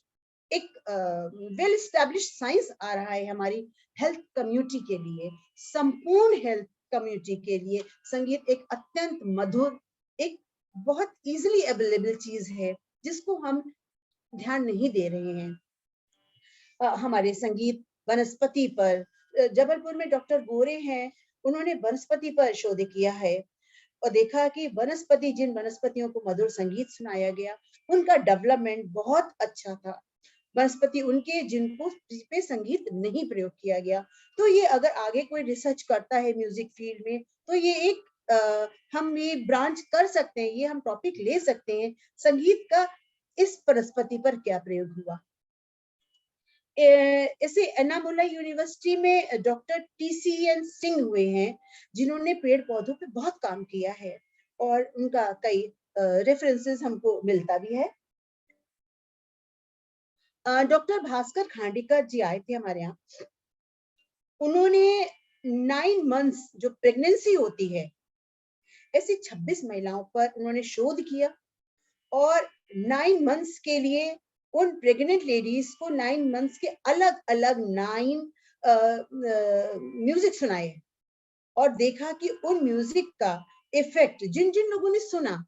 साइंस आ रहा है हमारी हेल्थ कम्युनिटी के लिए, संपूर्ण हेल्थ कम्युनिटी के लिए। संगीत एक अत्यंत मधुर, एक बहुत इजीली अवेलेबल चीज है जिसको हम ध्यान नहीं दे रहे हैं। हमारे संगीत वनस्पति पर, जबलपुर में डॉक्टर गोरे हैं, उन्होंने वनस्पति पर शोध किया है और देखा कि वनस्पति, जिन वनस्पतियों को मधुर संगीत सुनाया गया, उनका डेवलपमेंट बहुत अच्छा था। वनस्पति उनके जिनको पे संगीत नहीं प्रयोग किया गया। तो ये अगर आगे कोई रिसर्च करता है म्यूजिक फील्ड में, तो ये एक हम ये ब्रांच कर सकते हैं, ये हम टॉपिक ले सकते हैं, संगीत का इस वनस्पति पर क्या प्रयोग हुआ। इसे एनामुल्ला यूनिवर्सिटी में डॉक्टर TCN सिंह हुए हैं, जिन्होंने पेड़ पौधों पे बहुत काम किया है और उनका कई रेफरेंसेस हमको मिलता भी है। डॉक्टर भास्कर खांडेकर जी आए थे हमारे यहाँ, उन्होंने 9 मंथ्स जो प्रेगनेंसी होती है, ऐसी 26 महिलाओं पर उन्होंने शोध किया और 9 मंथ्स के लिए उन प्रेग्नेंट लेडीज को 9 मंथ्स के अलग अलग 9 म्यूजिक सुनाए और देखा कि उन म्यूजिक का इफेक्ट जिन जिन लोगों ने सुना,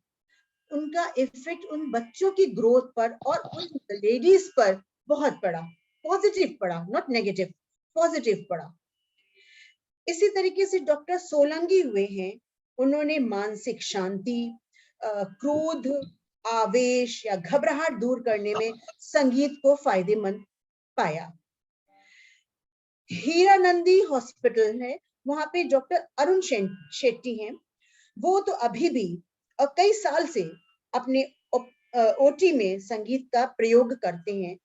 उनका इफेक्ट उन बच्चों की ग्रोथ पर और उन लेडीज पर बहुत पड़ा, पॉजिटिव पड़ा, नॉट नेगेटिव, पॉजिटिव पड़ा। इसी तरीके से डॉक्टर सोलंकी हुए हैं, उन्होंने मानसिक शांति, क्रोध, आवेश या घबराहट दूर करने में संगीत को फायदेमंद पाया। हीरानंदी हॉस्पिटल है, वहां पे डॉक्टर अरुण शेट्टी हैं, वो तो अभी भी और कई साल से अपने ओटी में संगीत का प्रयोग करते हैं।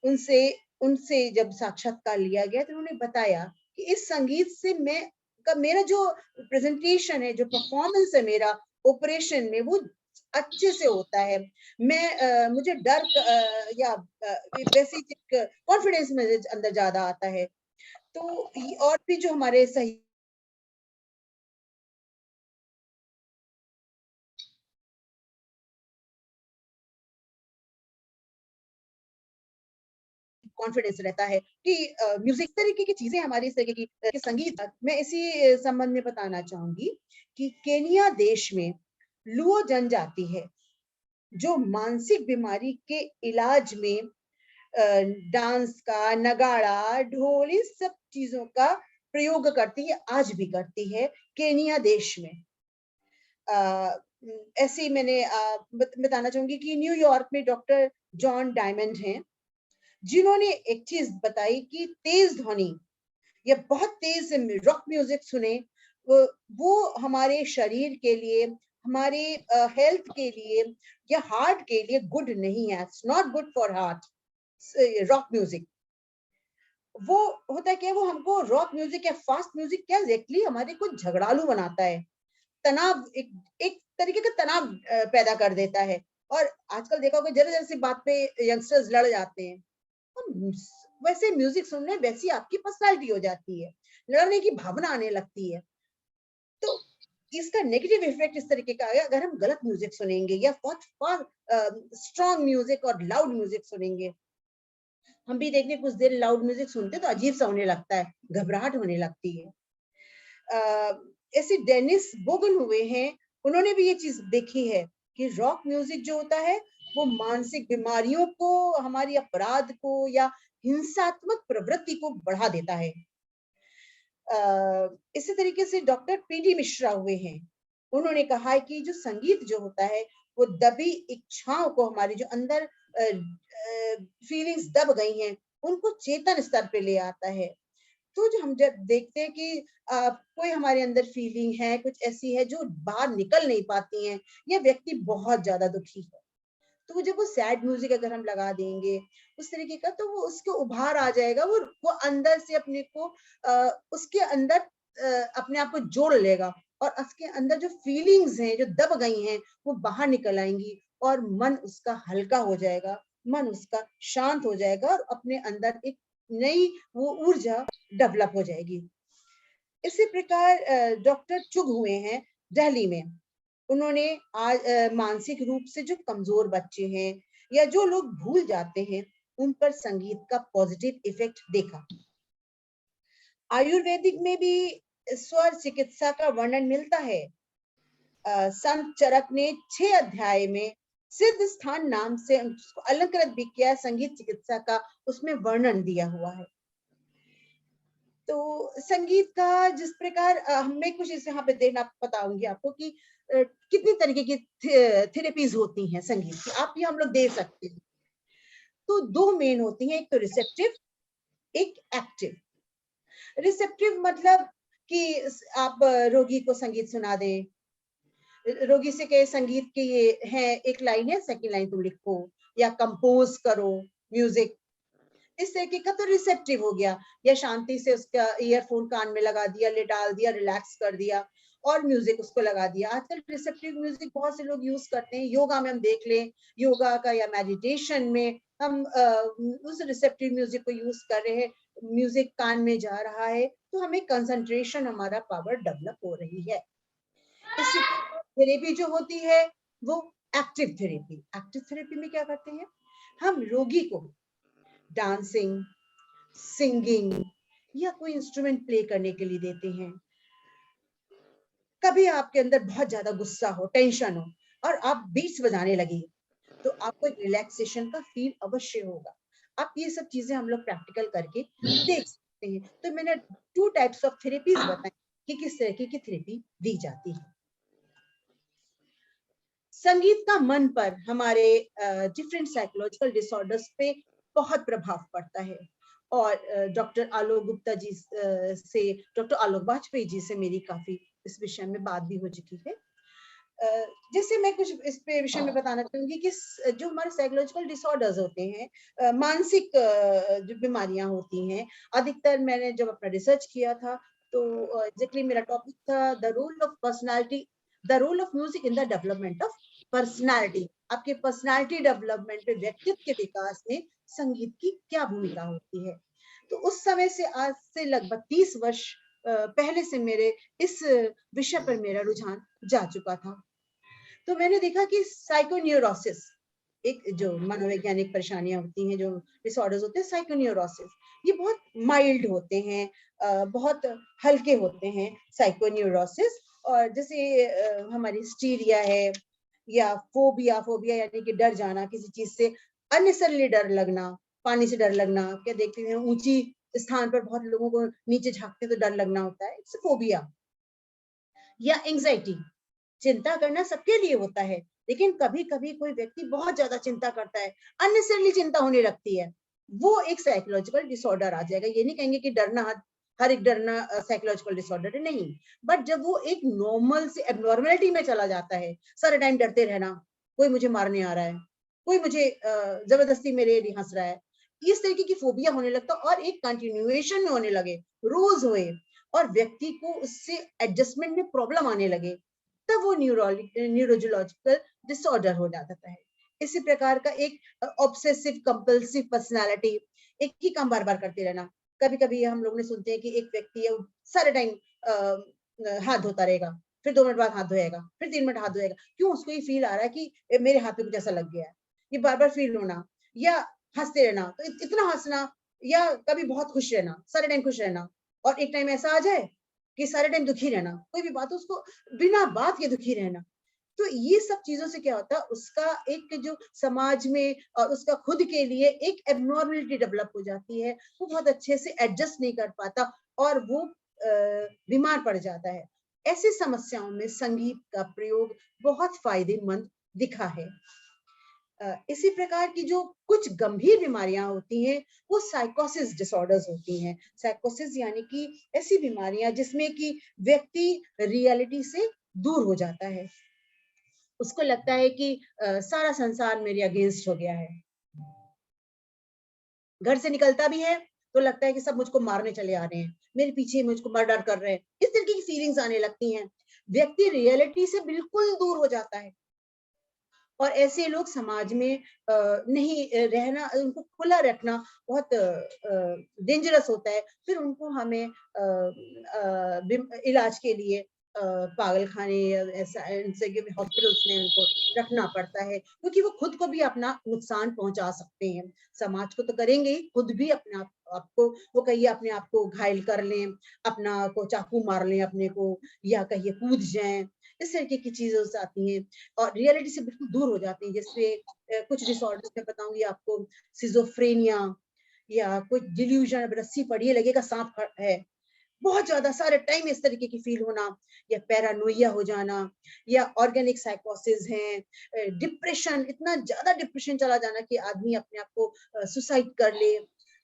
उनसे जब साक्षात्कार लिया गया तो उन्होंने बताया कि इस संगीत से मेरा जो प्रेजेंटेशन है, जो परफॉर्मेंस है मेरा ऑपरेशन में, वो अच्छे से होता है। मुझे डर या वैसे कॉन्फिडेंस मेरे अंदर ज्यादा आता है। तो और भी जो हमारे सही कॉन्फिडेंस रहता है कि म्यूजिक तरीके की चीजें हमारी इस तरीके की संगीत। मैं इसी संबंध में बताना चाहूंगी कि केनिया देश में लुओ जनजाति है जो मानसिक बीमारी के इलाज में डांस का, नगाड़ा, ढोल, इन सब चीजों का प्रयोग करती है, आज भी करती है केनिया देश में। ऐसे मैंने बताना चाहूंगी कि न्यूयॉर्क में डॉक्टर जॉन डायमंड हैं, जिन्होंने एक चीज बताई कि तेज ध्वनि या बहुत तेज रॉक म्यूजिक सुने वो हमारे शरीर के लिए, हमारे हेल्थ के लिए या हार्ट के लिए गुड नहीं है. It's not good for heart. Rock music वो होता है क्या, वो हमको रॉक म्यूजिक या फास्ट म्यूजिक क्या एग्जैक्टली हमारे को झगड़ालू बनाता है, तनाव, एक तरीके का तनाव पैदा कर देता है. और आजकल देखा होगा जरा जरा सी बात पे यंगस्टर्स लड़ जाते हैं. वैसे म्यूजिक सुनने वैसी आपकी पर्सनालिटी हो जाती है, लड़ने की भावना आने लगती है. तो इसका नेगेटिव इफेक्ट इस तरीके का है अगर हम गलत म्यूजिक सुनेंगे या बहुत स्ट्रॉन्ग म्यूजिक और लाउड म्यूजिक सुनेंगे. हम भी देखने कुछ देर लाउड म्यूजिक सुनते तो अजीब सा होने लगता है, घबराहट होने लगती है. ऐसे डेनिस बोगन हुए हैं, उन्होंने भी ये चीज देखी है कि रॉक म्यूजिक जो होता है वो मानसिक बीमारियों को, हमारी अपराध को या हिंसात्मक प्रवृत्ति को बढ़ा देता है. इसी तरीके से डॉक्टर पीडी मिश्रा हुए हैं, उन्होंने कहा है कि जो संगीत जो होता है वो दबी इच्छाओं को, हमारे जो अंदर फीलिंग्स दब गई हैं उनको चेतन स्तर पे ले आता है. तो जो हम जब देखते हैं कि कोई हमारे अंदर फीलिंग है, कुछ ऐसी है जो बाहर निकल नहीं पाती है, या व्यक्ति बहुत ज्यादा दुखी है, तो जब वो सैड म्यूजिक अगर हम लगा देंगे उस तरीके का, तो वो उसको उभार आ जाएगा, वो अंदर से अपने को उसके अंदर अपने आप को जोड़ लेगा और उसके अंदर जो फीलिंग्स हैं जो दब गई हैं वो बाहर निकल आएंगी और मन उसका हल्का हो जाएगा, मन उसका शांत हो जाएगा और अपने अंदर एक नई वो ऊर्जा डेवलप हो जाएगी. इसी प्रकार डॉक्टर चुग हुए हैं दिल्ली में, उन्होंने आज मानसिक रूप से जो कमजोर बच्चे हैं या जो लोग भूल जाते हैं उन पर संगीत का पॉजिटिव इफेक्ट देखा. आयुर्वेदिक में भी स्वर चिकित्सा का वर्णन मिलता है. संत चरक ने 6 अध्याय में सिद्ध स्थान नाम से उसको अलंकृत भी किया, संगीत चिकित्सा का उसमें वर्णन दिया हुआ है. तो संगीत का जिस प्रकार हमें कुछ इस यहाँ पे देखना बताऊंगी आपको कि कितनी तरीके की थेरेपीज होती हैं संगीत की, आप ये हम लोग दे सकते हैं. तो 2 मेन होती हैं, एक तो रिसेप्टिव, एक एक्टिव. रिसेप्टिव मतलब कि आप रोगी को संगीत सुना दें, रोगी से कहे संगीत के ये है, एक लाइन है, सेकंड लाइन तुम लिखो या कंपोज करो म्यूजिक, इस तरीके का तो रिसेप्टिव हो गया. या शांति से उसका ईयरफोन कान में लगा दिया, ले डाल दिया, रिलैक्स कर दिया और म्यूजिक उसको लगा दिया. आजकल रिसेप्टिव म्यूजिक बहुत से लोग यूज करते हैं. योगा में हम देख लें, योगा का या मेडिटेशन में हम उस रिसेप्टिव म्यूजिक को यूज कर रहे हैं, म्यूजिक कान में जा रहा है तो हमें कंसंट्रेशन, हमारा पावर डेवलप हो रही है. इसी थेरेपी जो होती है वो एक्टिव थेरेपी. एक्टिव थेरेपी में क्या करते हैं, हम रोगी को डांसिंग, सिंगिंग या कोई इंस्ट्रूमेंट प्ले करने के लिए देते हैं. कभी आपके अंदर बहुत ज्यादा गुस्सा हो, टेंशन हो और आप बीट्स बजाने लगे तो आपको एक रिलैक्सेशन का फील अवश्य होगा. आप ये सब चीजें हम लोग प्रैक्टिकल करके देख सकते हैं. तो मैंने 2 टाइप्स ऑफ थेरेपीज बताई कि किस तरीके की थेरेपी दी जाती है. संगीत का मन पर, हमारे डिफरेंट साइकोलॉजिकल डिसऑर्डर्स पे बहुत प्रभाव पड़ता है. और डॉक्टर आलोक गुप्ता जी से, डॉक्टर आलोक वाजपेयी जी से मेरी काफी इस विषय में बात भी हो चुकी है. जैसे मैं कुछ इस पे विषय में बताना चाहूंगी कि जो हमारे साइकोलॉजिकल डिसऑर्डर्स होते हैं, मानसिक जो बीमारियां होती हैं, अधिकतर मैंने जब अपना रिसर्च किया था तो एग्जैक्टली मेरा टॉपिक था the role of personality, the role of music in the development of personality. आपके पर्सनालिटी डेवलपमेंट में, व्यक्तित्व के विकास में संगीत की क्या भूमिका होती है. तो उस समय से, आज से लगभग 30 वर्ष पहले से मेरे इस विषय पर मेरा रुझान जा चुका था. तो मैंने देखा कि साइकोन्यूरोसिस, एक जो मनोवैज्ञानिक परेशानियां होती हैं, जो डिसऑर्डर्स होते हैं, साइकोन्यूरोसिस, ये बहुत माइल्ड होते हैं, बहुत हल्के होते हैं साइकोन्यूरोसिस. और जैसे हमारी हिस्टीरिया है या फोबिया, फोबिया यानी कि डर जाना किसी चीज से, अननेसेसरली डर लगना, पानी से डर लगना, क्या देखते हैं ऊंची स्थान पर बहुत लोगों को नीचे झांकते तो डर लगना होता है, इट्स फोबिया. या एंजाइटी, चिंता करना सबके लिए होता है, लेकिन कभी कभी कोई व्यक्ति बहुत ज्यादा चिंता करता है, अननेसेसरली चिंता होने लगती है, वो एक साइकोलॉजिकल डिसऑर्डर आ जाएगा. ये नहीं कहेंगे कि डरना हर एक डरना साइकोलॉजिकल डिसऑर्डर है, नहीं। बट जब वो एक नॉर्मल से एबनॉर्मलिटी में चला जाता है, सारे टाइम डरते रहना, कोई मुझे मारने आ रहा है, कोई मुझे जबरदस्ती मेरे लिए हंस रहा है, इस तरीके की फोबिया होने लगता और एक कंटिन्यूएशन में होने लगे, रोज हुए, और व्यक्ति को उससे एडजस्टमेंट में प्रॉब्लम आने लगे, तब वो न्यूरोलॉजिकल डिसऑर्डर हो जाता है। इसी प्रकार का एक ऑब्सेसिव कंपल्सिव पर्सनालिटी, एक ही काम बार बार करते रहना। कभी कभी हम लोग ने सुनते हैं कि एक व्यक्ति है सारे टाइम हाथ धोता रहेगा, फिर 2 मिनट बाद हाथ धोएगा, फिर 3 मिनट हाथ धोएगा, क्यों? उसको ये फील आ रहा है कि मेरे हाथ में कुछ ऐसा लग गया है, ये बार बार फील होना, या हंसते रहना, तो इतना हंसना, या कभी बहुत खुश रहना, सारे टाइम खुश रहना, और एक टाइम ऐसा आ जाए कि सारे टाइम दुखी रहना, कोई भी बात हो उसको बिना बात के दुखी रहना। तो ये सब चीजों से क्या होता है, उसका एक जो समाज में और उसका खुद के लिए एक एबनॉर्मलिटी डेवलप हो जाती है, वो बहुत अच्छे से एडजस्ट नहीं कर पाता और वो बीमार पड़ जाता है। ऐसी समस्याओं में संगीत का प्रयोग बहुत फायदेमंद दिखा है। इसी प्रकार की जो कुछ गंभीर बीमारियां होती हैं वो साइकोसिस डिसऑर्डर्स होती हैं। साइकोसिस यानी कि ऐसी बीमारियां जिसमें कि व्यक्ति रियलिटी से दूर हो जाता है, उसको लगता है कि सारा संसार मेरे अगेंस्ट हो गया है, घर से निकलता भी है तो लगता है कि सब मुझको मारने चले आ रहे हैं, मेरे पीछे मुझको मर्डर कर रहे हैं, इस तरीके की फीलिंग्स आने लगती हैं, व्यक्ति रियलिटी से बिल्कुल दूर हो जाता है। और ऐसे लोग समाज में नहीं रहना, उनको खुला रखना बहुत डेंजरस होता है। फिर उनको हमें इलाज के लिए पागल खाने या ऐसा हॉस्पिटल्स में उनको रखना पड़ता है, क्योंकि वो खुद को भी अपना नुकसान पहुंचा सकते हैं। समाज को तो करेंगे ही, खुद भी अपने आपको वो कहिए अपने आप को घायल कर लें, अपना को चाकू मार लें अपने को, या कहिए कूद जाएं, इस तरीके की चीजें हो जाती हैं और रियलिटी से बिल्कुल दूर हो जाती हैं। जैसे कुछ डिसऑर्डर्स में बताऊंगी आपको, सिजोफ्रेनिया, या कुछ डिल्यूजन, रस्सी पड़ी है लगेगा सांप है, बहुत ज्यादा सारे टाइम इस तरीके की फील होना, या पैरानोइया हो जाना, या ऑर्गेनिक साइकोसिस है, डिप्रेशन, इतना ज्यादा डिप्रेशन चला जाना कि आदमी अपने आप को सुसाइड कर ले,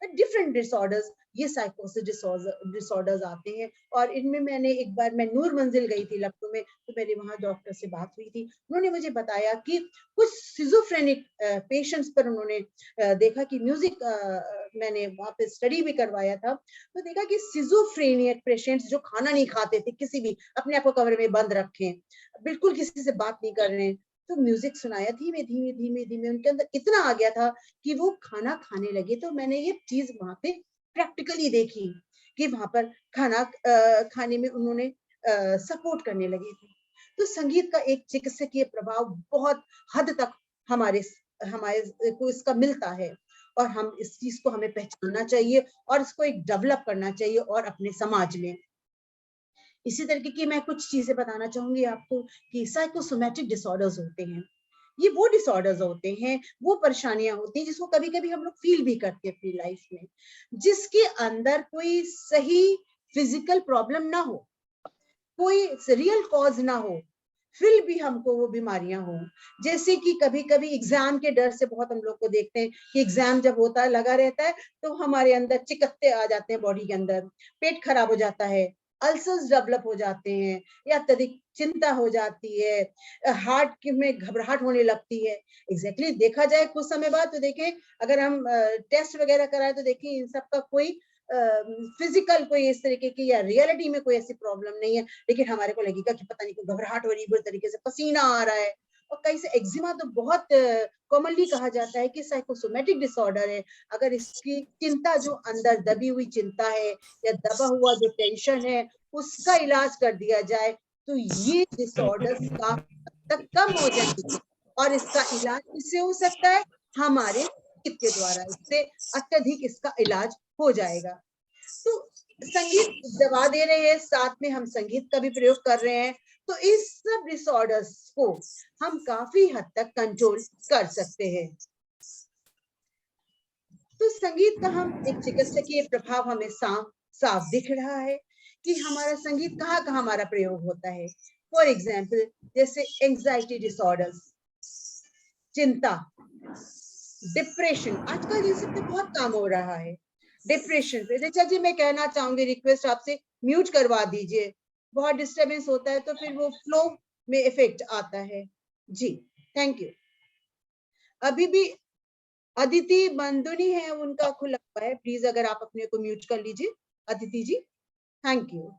डिफरेंट डिसऑर्डर्स, ये साइकोसिस डिसऑर्डर्स आते हैं। और इनमें मैंने एक बार मैं नूर मंजिल गई थी लखनऊ में, तो मेरे वहां डॉक्टर से बात हुई थी, उन्होंने मुझे बताया कि कुछ सिजोफ्रेनिक पेशेंट्स पर उन्होंने देखा कि म्यूजिक, मैंने वहां पे स्टडी भी करवाया था, तो देखा कि सिजोफ्रेनिक पेशेंट्स जो खाना नहीं खाते थे, किसी भी अपने आप को कमरे में बंद रखे, बिल्कुल किसी से बात नहीं कर रहे हैं, तो म्यूजिक सुनाया, धीमे धीमे धीमे धीमे उनके अंदर इतना आ गया था कि वो खाना खाने लगे। तो मैंने ये चीज वहां पे प्रैक्टिकली देखी कि वहां पर खाना खाने में उन्होंने सपोर्ट करने लगे थे। तो संगीत का एक चिकित्सकीय प्रभाव बहुत हद तक हमारे को इसका मिलता है, और हम इस चीज को हमें पहचानना चाहिए और इसको एक डेवलप करना चाहिए और अपने समाज में। इसी तरीके की मैं कुछ चीजें बताना चाहूंगी आपको कि साइकोसोमैटिक डिसऑर्डर्स होते हैं, ये वो डिसऑर्डर्स होते हैं, वो परेशानियां होती हैं जिसको कभी कभी हम लोग फील भी करते हैं अपनी लाइफ में, जिसके अंदर कोई सही फिजिकल प्रॉब्लम ना हो, कोई रियल कॉज ना हो, फिर भी हमको वो बीमारियां हो। जैसे कि कभी कभी एग्जाम के डर से बहुत हम लोग को देखते हैं कि एग्जाम जब होता है लगा रहता है तो हमारे अंदर चिकत्ते आ जाते हैं, बॉडी के अंदर पेट खराब हो जाता है, अल्सर्स डेवलप हो जाते हैं, या अत्यधिक चिंता हो जाती है, हार्ट में घबराहट होने लगती है। एग्जैक्टली देखा जाए कुछ समय बाद तो देखें, अगर हम टेस्ट वगैरह कराएं तो देखें इन सब का कोई फिजिकल कोई इस तरीके की या रियलिटी में कोई ऐसी प्रॉब्लम नहीं है, लेकिन हमारे को लगेगा कि पता नहीं कोई घबराहट हो रही है, बुरी तरीके से पसीना आ रहा है। और कई से एक्जिमा तो बहुत कॉमनली कहा जाता है कि साइकोसोमैटिक डिसऑर्डर है। अगर इसकी चिंता, जो अंदर दबी हुई चिंता है या दबा हुआ जो टेंशन है, उसका इलाज कर दिया जाए तो ये डिसऑर्डर काफी हद तक कम हो जाएंगे। और इसका इलाज किससे हो सकता है? हमारे संगीत के द्वारा इससे अत्यधिक इसका इलाज हो जाएगा। तो संगीत दवा दे रहे हैं, साथ में हम संगीत का भी प्रयोग कर रहे हैं, तो इस सब डिसऑर्डर्स को हम काफी हद तक कंट्रोल कर सकते हैं। तो संगीत का हम एक चिकित्सकीय प्रभाव हमें साफ दिख रहा है कि हमारा संगीत कहाँ कहाँ हमारा प्रयोग होता है। फॉर एग्जाम्पल, जैसे एंजाइटी डिसऑर्डर्स, चिंता, डिप्रेशन, आजकल ये सब पे बहुत काम हो रहा है। डिप्रेशन पे। ऋचा जी मैं कहना चाहूंगी, रिक्वेस्ट आपसे म्यूट करवा दीजिए, बहुत डिस्टरबेंस होता है तो फिर वो फ्लो में इफेक्ट आता है जी। Thank you. अभी भी अदिति बंदुनी है, उनका खुला हुआ है, प्लीज अगर आप अपने को म्यूट कर लीजिए Aditi ji. Thank you.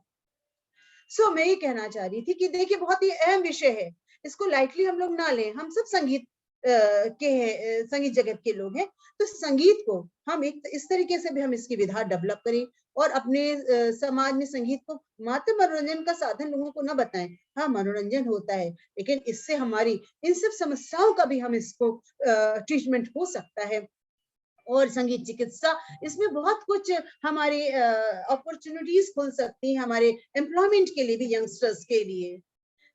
So मैं ये कहना चाह रही थी कि देखिए बहुत ही अहम विषय है, इसको लाइटली हम लोग ना लें। हम सब संगीत के हैं, संगीत जगत के लोग हैं, तो संगीत को हम एक इस तरीके से भी हम इसकी विधा डेवलप करें और अपने समाज में संगीत को मात्र मनोरंजन का साधन लोगों को ना बताएं। हाँ मनोरंजन होता है, लेकिन इससे हमारी इन सब समस्याओं का भी हम इसको ट्रीटमेंट हो सकता है। और संगीत चिकित्सा, इसमें बहुत कुछ हमारी अपॉर्चुनिटीज खुल सकती हैं हमारे एम्प्लॉयमेंट के लिए भी, यंगस्टर्स के लिए,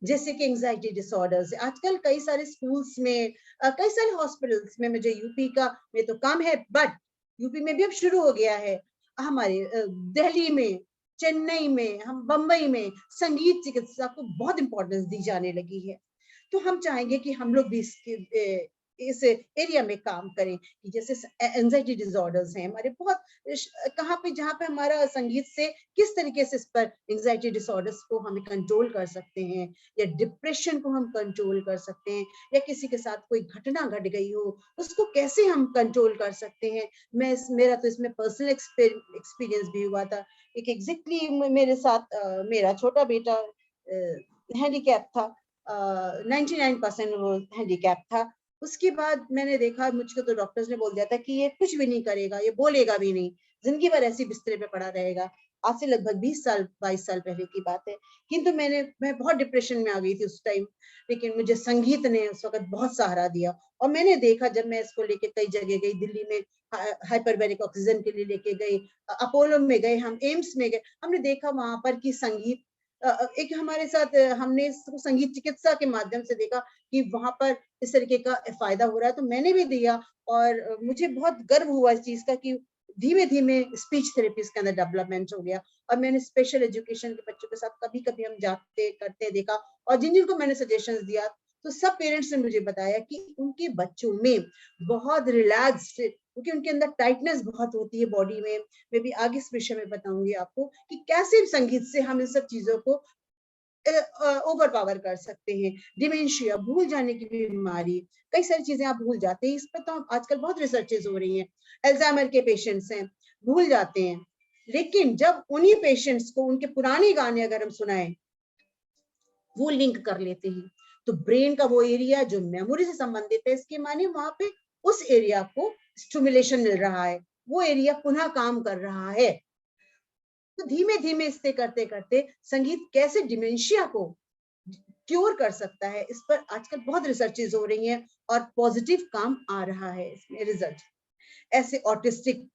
जैसे कि एंजाइटी डिसऑर्डर्स। आजकल कई सारे स्कूल्स में, कई सारे हॉस्पिटल्स में, मुझे यूपी का में तो कम है बट यूपी में भी अब शुरू हो गया है, हमारे दिल्ली में, चेन्नई में, हम बम्बई में संगीत चिकित्सा को बहुत इंपॉर्टेंस दी जाने लगी है। तो हम चाहेंगे कि हम लोग भी इस एरिया में काम करें कि जैसे एंजाइटी डिसऑर्डर्स हैं हमारे बहुत, कहाँ पे जहाँ पे हमारा संगीत से किस तरीके से इस पर एंजाइटी डिसऑर्डर्स को हमें कंट्रोल कर सकते हैं, या डिप्रेशन को हम कंट्रोल कर सकते हैं, या किसी के साथ कोई घटना घट गई हो उसको कैसे हम कंट्रोल कर सकते हैं। मेरा तो इसमें पर्सनल एक्सपीरियंस भी हुआ था। एक एग्जैक्टली मेरे साथ मेरा छोटा बेटा हैंडीकैप था, 99% वो हैंडीकैप था। उसके बाद मैंने देखा, मुझको तो डॉक्टर्स ने बोल दिया था कि ये कुछ भी नहीं करेगा, ये बोलेगा भी नहीं, जिंदगी भर ऐसी बिस्तरे पे पड़ा रहेगा। आज से लगभग 20 साल 22 साल पहले की बात है। किंतु मैं बहुत डिप्रेशन में आ गई थी उस टाइम, लेकिन मुझे संगीत ने उस वक्त बहुत सहारा दिया। और मैंने देखा, जब मैं इसको लेके कई जगह गई, दिल्ली में हाइपरबैरिक ऑक्सीजन के लिए लेके गई, अपोलो में गए, हम एम्स में गए, हमने देखा वहां पर कि संगीत एक हमारे साथ, हमने संगीत चिकित्सा के माध्यम से देखा कि वहां पर इस तरीके का फायदा हो रहा है, तो मैंने भी दिया। और मुझे बहुत गर्व हुआ इस चीज का कि धीमे धीमे स्पीच थेरेपिस्ट के अंदर डेवलपमेंट हो गया। और मैंने स्पेशल एजुकेशन के बच्चों के साथ कभी कभी हम जाते करते देखा, और जिन जिनको मैंने सजेशंस दिया, तो सब पेरेंट्स ने मुझे बताया कि उनके बच्चों में बहुत रिलैक्स्ड, क्योंकि उनके अंदर टाइटनेस बहुत होती है बॉडी में। मैं भी आगे इस विषय में बताऊंगी आपको कि कैसे संगीत से हम इन सब चीजों को ओवर पावर कर सकते हैं। डिमेंशिया, भूल जाने की बीमारी, कई सारी चीजें आप भूल जाते हैं, इस पर तो आजकल बहुत रिसर्चेज हो रही हैं। अल्जाइमर के पेशेंट्स हैं, भूल जाते हैं, लेकिन जब उन्हीं पेशेंट्स को उनके पुराने गाने अगर हम सुनाएं, वो लिंक कर लेते हैं, तो ब्रेन का वो एरिया जो मेमोरी से संबंधित है, इसके माने वहां पे उस एरिया को स्टिमुलेशन मिल रहा है, वो एरिया पुनः काम कर रहा है। तो धीमे धीमे इससे करते करते संगीत कैसे डिमेंशिया को क्योर कर सकता है, इस पर आजकल बहुत रिसर्चेज हो रही हैं और पॉजिटिव काम आ रहा है इसमें रिजल्ट। ऐसे ऑटिस्टिक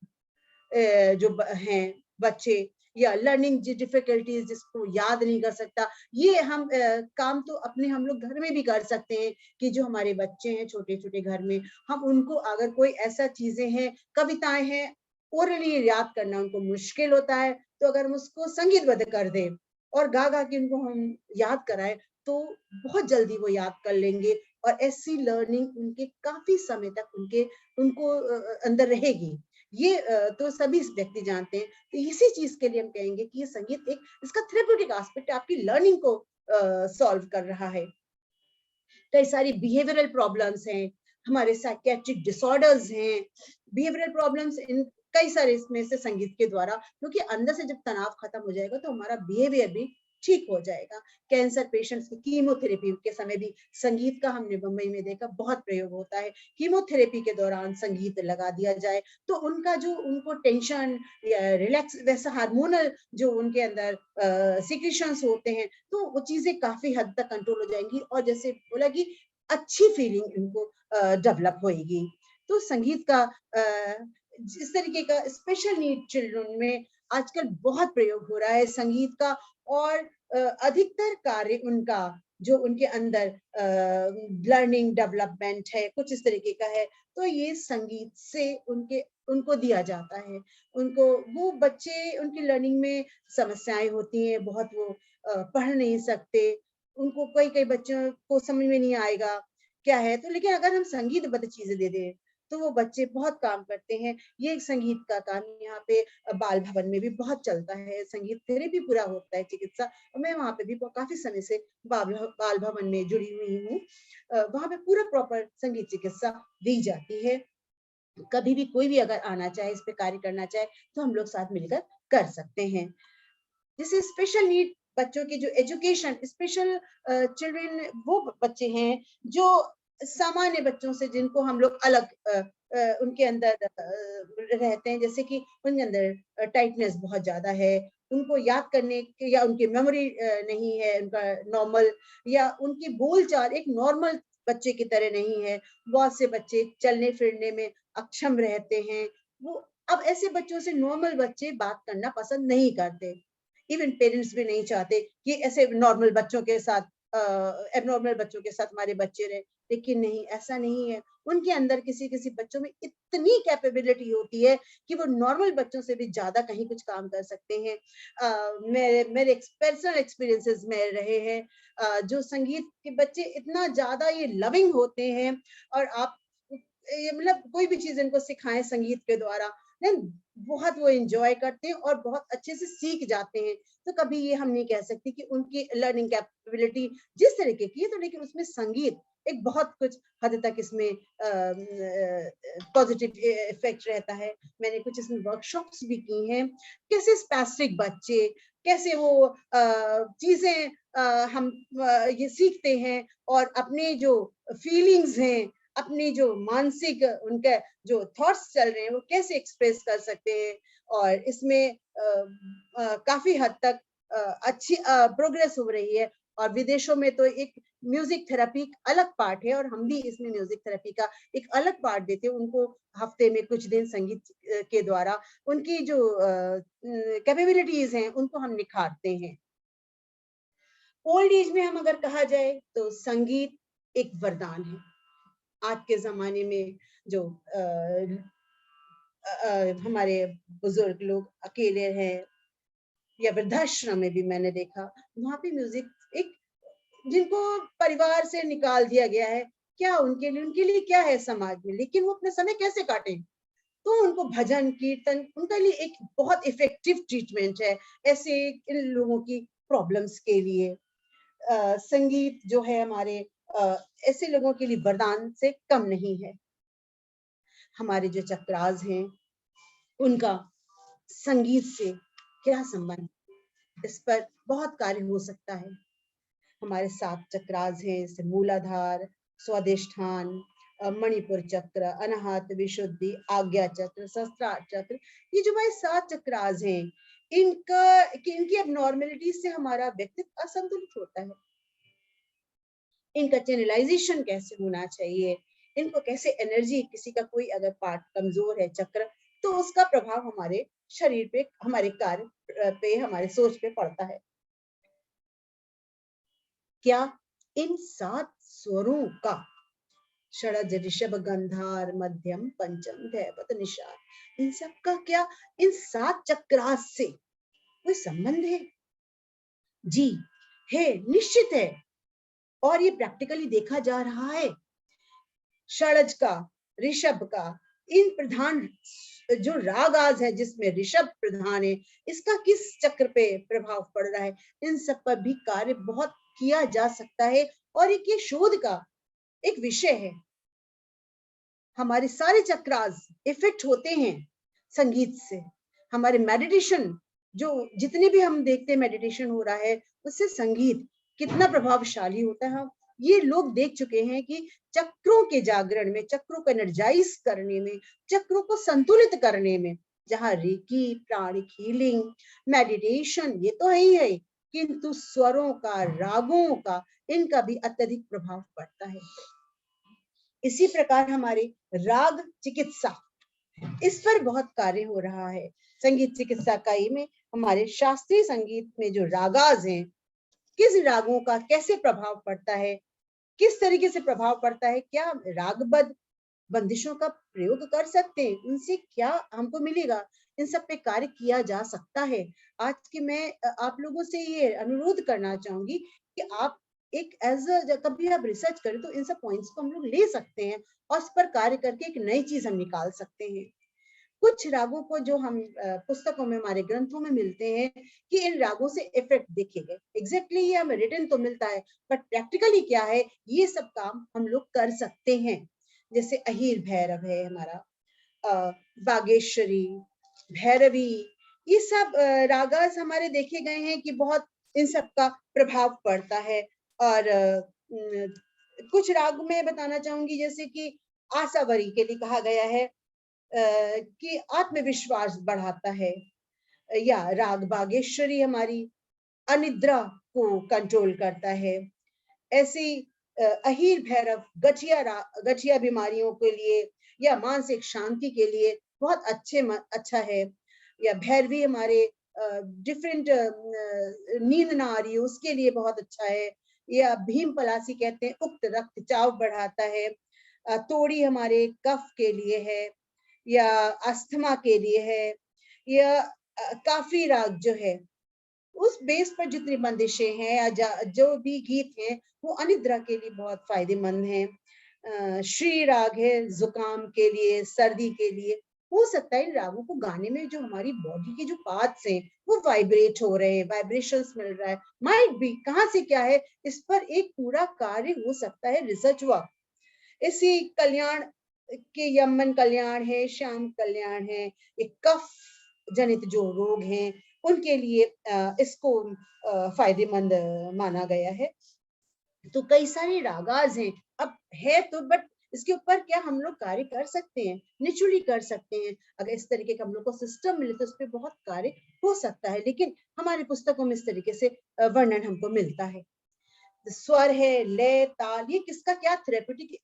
जो हैं बच्चे, या लर्निंग डिफिकल्टीज, जिसको याद नहीं कर सकता, ये हम काम तो अपने हम लोग घर में भी कर सकते हैं कि जो हमारे बच्चे हैं छोटे छोटे घर में, हम उनको अगर कोई ऐसा चीजें हैं, कविताएं हैं, ओरली याद करना उनको मुश्किल होता है, तो अगर हम उसको संगीतबद्ध कर दें और गा गा के उनको हम याद कराएं, तो बहुत जल्दी वो याद कर लेंगे। और ऐसी लर्निंग उनके काफी समय तक उनको अंदर रहेगी। ये तो सभी व्यक्ति जानते हैं। तो इसी चीज के लिए हम कहेंगे कि ये संगीत एक, इसका थेरेप्यूटिक एस्पेक्ट आपकी लर्निंग को सॉल्व कर रहा है। कई सारी बिहेवियरल प्रॉब्लम्स हैं, हमारे साइकियाट्रिक डिसऑर्डर्स हैं, बिहेवियरल प्रॉब्लम्स, इन कई सारे इसमें से संगीत के द्वारा, क्योंकि अंदर से जब तनाव खत्म हो जाएगा तो हमारा बिहेवियर भी ठीक हो जाएगा। कैंसर पेशेंट्स की कीमोथेरेपी के समय भी संगीत का हमने मुंबई में देखा बहुत प्रयोग होता है। कीमोथेरेपी के दौरान संगीत लगा दिया जाए तो उनका जो, उनको टेंशन या रिलैक्स, वैसा हार्मोनल जो उनके अंदर सिक्रीशंस होते हैं, तो वो चीजें काफी हद तक कंट्रोल हो जाएंगी, और जैसे बोला कि अच्छी फीलिंग इनको डेवलप होएगी। तो संगीत का इस तरीके का स्पेशल नीड चिल्ड्रन में आजकल बहुत प्रयोग हो रहा है संगीत का, और अधिकतर कार्य उनका जो उनके अंदर लर्निंग डेवलपमेंट है कुछ इस तरीके का है, तो ये संगीत से उनको दिया जाता है। उनको, वो बच्चे, उनकी लर्निंग में समस्याएं होती हैं बहुत, वो पढ़ नहीं सकते, उनको कई बच्चों को समझ में नहीं आएगा क्या है, तो लेकिन अगर हम संगीतबद्ध चीजें दे दें तो वो बच्चे बहुत काम करते हैं। ये संगीत का काम यहाँ पे बाल भवन में भी बहुत चलता है, संगीत थेरेपी पूरा होता है चिकित्सा, और मैं वहाँ पे भी काफी समय से बाल भवन में जुड़ी हुई हूँ। वहाँ पे पूरा प्रॉपर संगीत चिकित्सा दी जाती है। कभी भी कोई भी अगर आना चाहे, इस पे कार्य करना चाहे, तो हम लोग साथ मिलकर कर सकते हैं। जैसे स्पेशल नीड बच्चों की जो एजुकेशन, स्पेशल चिल्ड्रन वो बच्चे हैं जो सामान्य बच्चों से, जिनको हम लोग अलग उनके अंदर रहते हैं, जैसे कि उनके अंदर टाइटनेस बहुत ज्यादा है, उनको याद करने के या उनकी मेमोरी नहीं है उनका नॉर्मल, या उनकी बोलचाल एक नॉर्मल बच्चे की तरह नहीं है। बहुत से बच्चे चलने फिरने में अक्षम रहते हैं। वो अब ऐसे बच्चों से नॉर्मल बच्चे बात करना पसंद नहीं करते। इवन पेरेंट्स भी नहीं चाहते कि ऐसे नॉर्मल बच्चों के साथ एबनॉर्मल बच्चों के साथ हमारे बच्चे रहे, लेकिन नहीं, ऐसा नहीं है। उनके अंदर किसी किसी बच्चों में इतनी कैपेबिलिटी होती है कि वो नॉर्मल बच्चों से भी ज्यादा कहीं कुछ काम कर सकते हैं। मेरे पर्सनल एक्सपीरियंसेस में रहे हैं। जो संगीत के बच्चे इतना ज्यादा ये लविंग होते हैं, और आप मतलब कोई भी चीज इनको सिखाएं संगीत के द्वारा, बहुत वो एंजॉय करते हैं और बहुत अच्छे से सीख जाते हैं। तो कभी ये हम नहीं कह सकते कि उनकी लर्निंग कैपेबिलिटी जिस तरीके की है, तो लेकिन उसमें संगीत एक बहुत कुछ हद तक इसमें पॉजिटिव इफेक्ट रहता है। मैंने कुछ इसमें वर्कशॉप्स भी की हैं, कैसे स्पेसिफिक बच्चे, कैसे वो चीजें हम ये सीखते हैं, और अपने जो फीलिंग्स हैं, अपनी जो मानसिक उनके जो थॉट्स चल रहे हैं, वो कैसे एक्सप्रेस कर सकते हैं। और इसमें काफी हद तक अच्छी प्रोग्रेस हो रही है। और विदेशों में तो एक म्यूजिक थेरेपी अलग पार्ट है, और हम भी इसमें म्यूजिक थेरेपी का एक अलग पार्ट देते हैं उनको। हफ्ते में कुछ दिन संगीत के द्वारा उनकी जो कैपेबिलिटीज हैं उनको हम निखारते हैं। ओल्ड एज में हम अगर कहा जाए तो संगीत एक वरदान है। आज के जमाने में जो हमारे बुजुर्ग लोग अकेले हैं, या वृद्धाश्रम में भी मैंने देखा, वहां पे म्यूजिक एक, जिनको परिवार से निकाल दिया गया है, क्या उनके लिए क्या है समाज में, लेकिन वो अपने समय कैसे काटें, तो उनको भजन कीर्तन उनके लिए एक बहुत इफेक्टिव ट्रीटमेंट है ऐसे इन लोगों की प्रॉब्लम्स के लिए। संगीत जो है हमारे ऐसे लोगों के लिए वरदान से कम नहीं है। हमारे जो चक्रास हैं उनका संगीत से क्या संबंध, इस पर बहुत कार्य हो सकता है। हमारे 7 चक्रास हैं, जैसे मूलाधार, स्वादिष्ठान, मणिपुर चक्र, अनाहत विशुद्धि, आज्ञा चक्र, सहस्त्रार चक्र, ये जो हमारे 7 चक्रास हैं, इनकी एबनॉर्मेलिटी से हमारा व्यक्तित्व असंतुलित होता है। इनका चैनलाइजेशन कैसे होना चाहिए, इनको कैसे एनर्जी, किसी का कोई अगर पार्ट कमजोर है चक्र, तो उसका प्रभाव हमारे शरीर पे, हमारे कार्य पे, हमारे सोच पे पड़ता है। क्या इन 7 स्वरों का, षडज, ऋषभ, गंधार, मध्यम, पंचम, धैवत, निषाद, इन सब का क्या इन 7 चक्रास से कोई संबंध है? जी है, निश्चित है। और ये प्रैक्टिकली देखा जा रहा है। षडज का, ऋषभ का, इन प्रधान जो राग आज है जिसमें ऋषभ प्रधान है, इसका किस चक्र पे प्रभाव पड़ रहा है, इन सब पर भी कार्य बहुत किया जा सकता है। और एक ये शोध का एक विषय है। हमारे सारे चक्रास इफेक्ट होते हैं संगीत से। हमारे मेडिटेशन, जो जितने भी हम देखते हैं मेडिटेशन हो रहा है, उससे संगीत कितना प्रभावशाली होता है। ये लोग देख चुके हैं कि चक्रों के जागरण में, चक्रों को एनर्जाइज करने में, चक्रों को संतुलित करने में, जहाँ रेकी, प्राणिक हीलिंग, मेडिटेशन ये तो है ही है, किंतु स्वरों का, रागों का, इनका भी अत्यधिक प्रभाव पड़ता है। इसी प्रकार हमारे राग चिकित्सा, इस पर बहुत कार्य हो रहा है। संगीत चिकित्सा इकाई में हमारे शास्त्रीय संगीत में जो रागाज हैं, किस रागों का कैसे प्रभाव पड़ता है, किस तरीके से प्रभाव पड़ता है, क्या रागबद्ध बंदिशों का प्रयोग कर सकते हैं, उनसे क्या हमको मिलेगा, इन सब पे कार्य किया जा सकता है। आज के मैं आप लोगों से ये अनुरोध करना चाहूंगी कि आप एक कभी आप रिसर्च करें तो इन सब पॉइंट्स को हम लोग ले सकते हैं और इस पर कार्य करके एक नई चीज हम निकाल सकते हैं। कुछ रागों को जो हम पुस्तकों में, हमारे ग्रंथों में मिलते हैं कि इन रागों से इफेक्ट देखे गए, एग्जैक्टली ये हमें रिटन तो मिलता है, बट प्रैक्टिकली क्या है, ये सब काम हम लोग कर सकते हैं। जैसे अहीर भैरव है हमारा, बागेश्वरी, भैरवी, ये सब रागास हमारे देखे गए हैं कि बहुत इन सब का प्रभाव पड़ता है। और कुछ राग में बताना चाहूंगी, जैसे कि आसावरी के लिए कहा गया है कि आत्मविश्वास बढ़ाता है, या राग बागेश्वरी हमारी अनिद्रा को कंट्रोल करता है। ऐसी अहीर भैरव गठिया बीमारियों के लिए या मानसिक शांति के लिए बहुत अच्छा है। या भैरवी हमारे डिफरेंट नींद ना आ रही हो उसके लिए बहुत अच्छा है। या भीम पलासी कहते हैं उक्त रक्तचाप बढ़ाता है। तोड़ी हमारे कफ के लिए है या अस्थमा के लिए है। या काफी राग जो है उस बेस पर जितनी बंदिशें हैं या जो भी गीत हैं वो अनिद्रा के लिए बहुत फायदेमंद हैं। श्री राग है जुकाम के लिए, सर्दी के लिए। हो सकता है इन रागों को गाने में जो हमारी बॉडी के जो पार्ट्स हैं वो वाइब्रेट हो रहे हैं, वाइब्रेशंस मिल रहा है, माइट बी कहाँ से क्या है, इस पर एक पूरा कार्य हो सकता है, रिसर्च हुआ। इसी कल्याण के यमन कल्याण है, श्याम कल्याण है, एक कफ जनित जो रोग हैं उनके लिए इसको फायदेमंद माना गया है। तो कई सारे रागाज हैं, अब है तो, बट इसके ऊपर क्या हम लोग कार्य कर सकते हैं, नेचुरली कर सकते हैं। अगर इस तरीके का हम लोग को सिस्टम मिले तो उस पर बहुत कार्य हो सकता है, लेकिन हमारी पुस्तकों में इस तरीके से वर्णन हमको मिलता है। स्वर है, लय, ताल, ये किसका क्या थेरेप्यूटिक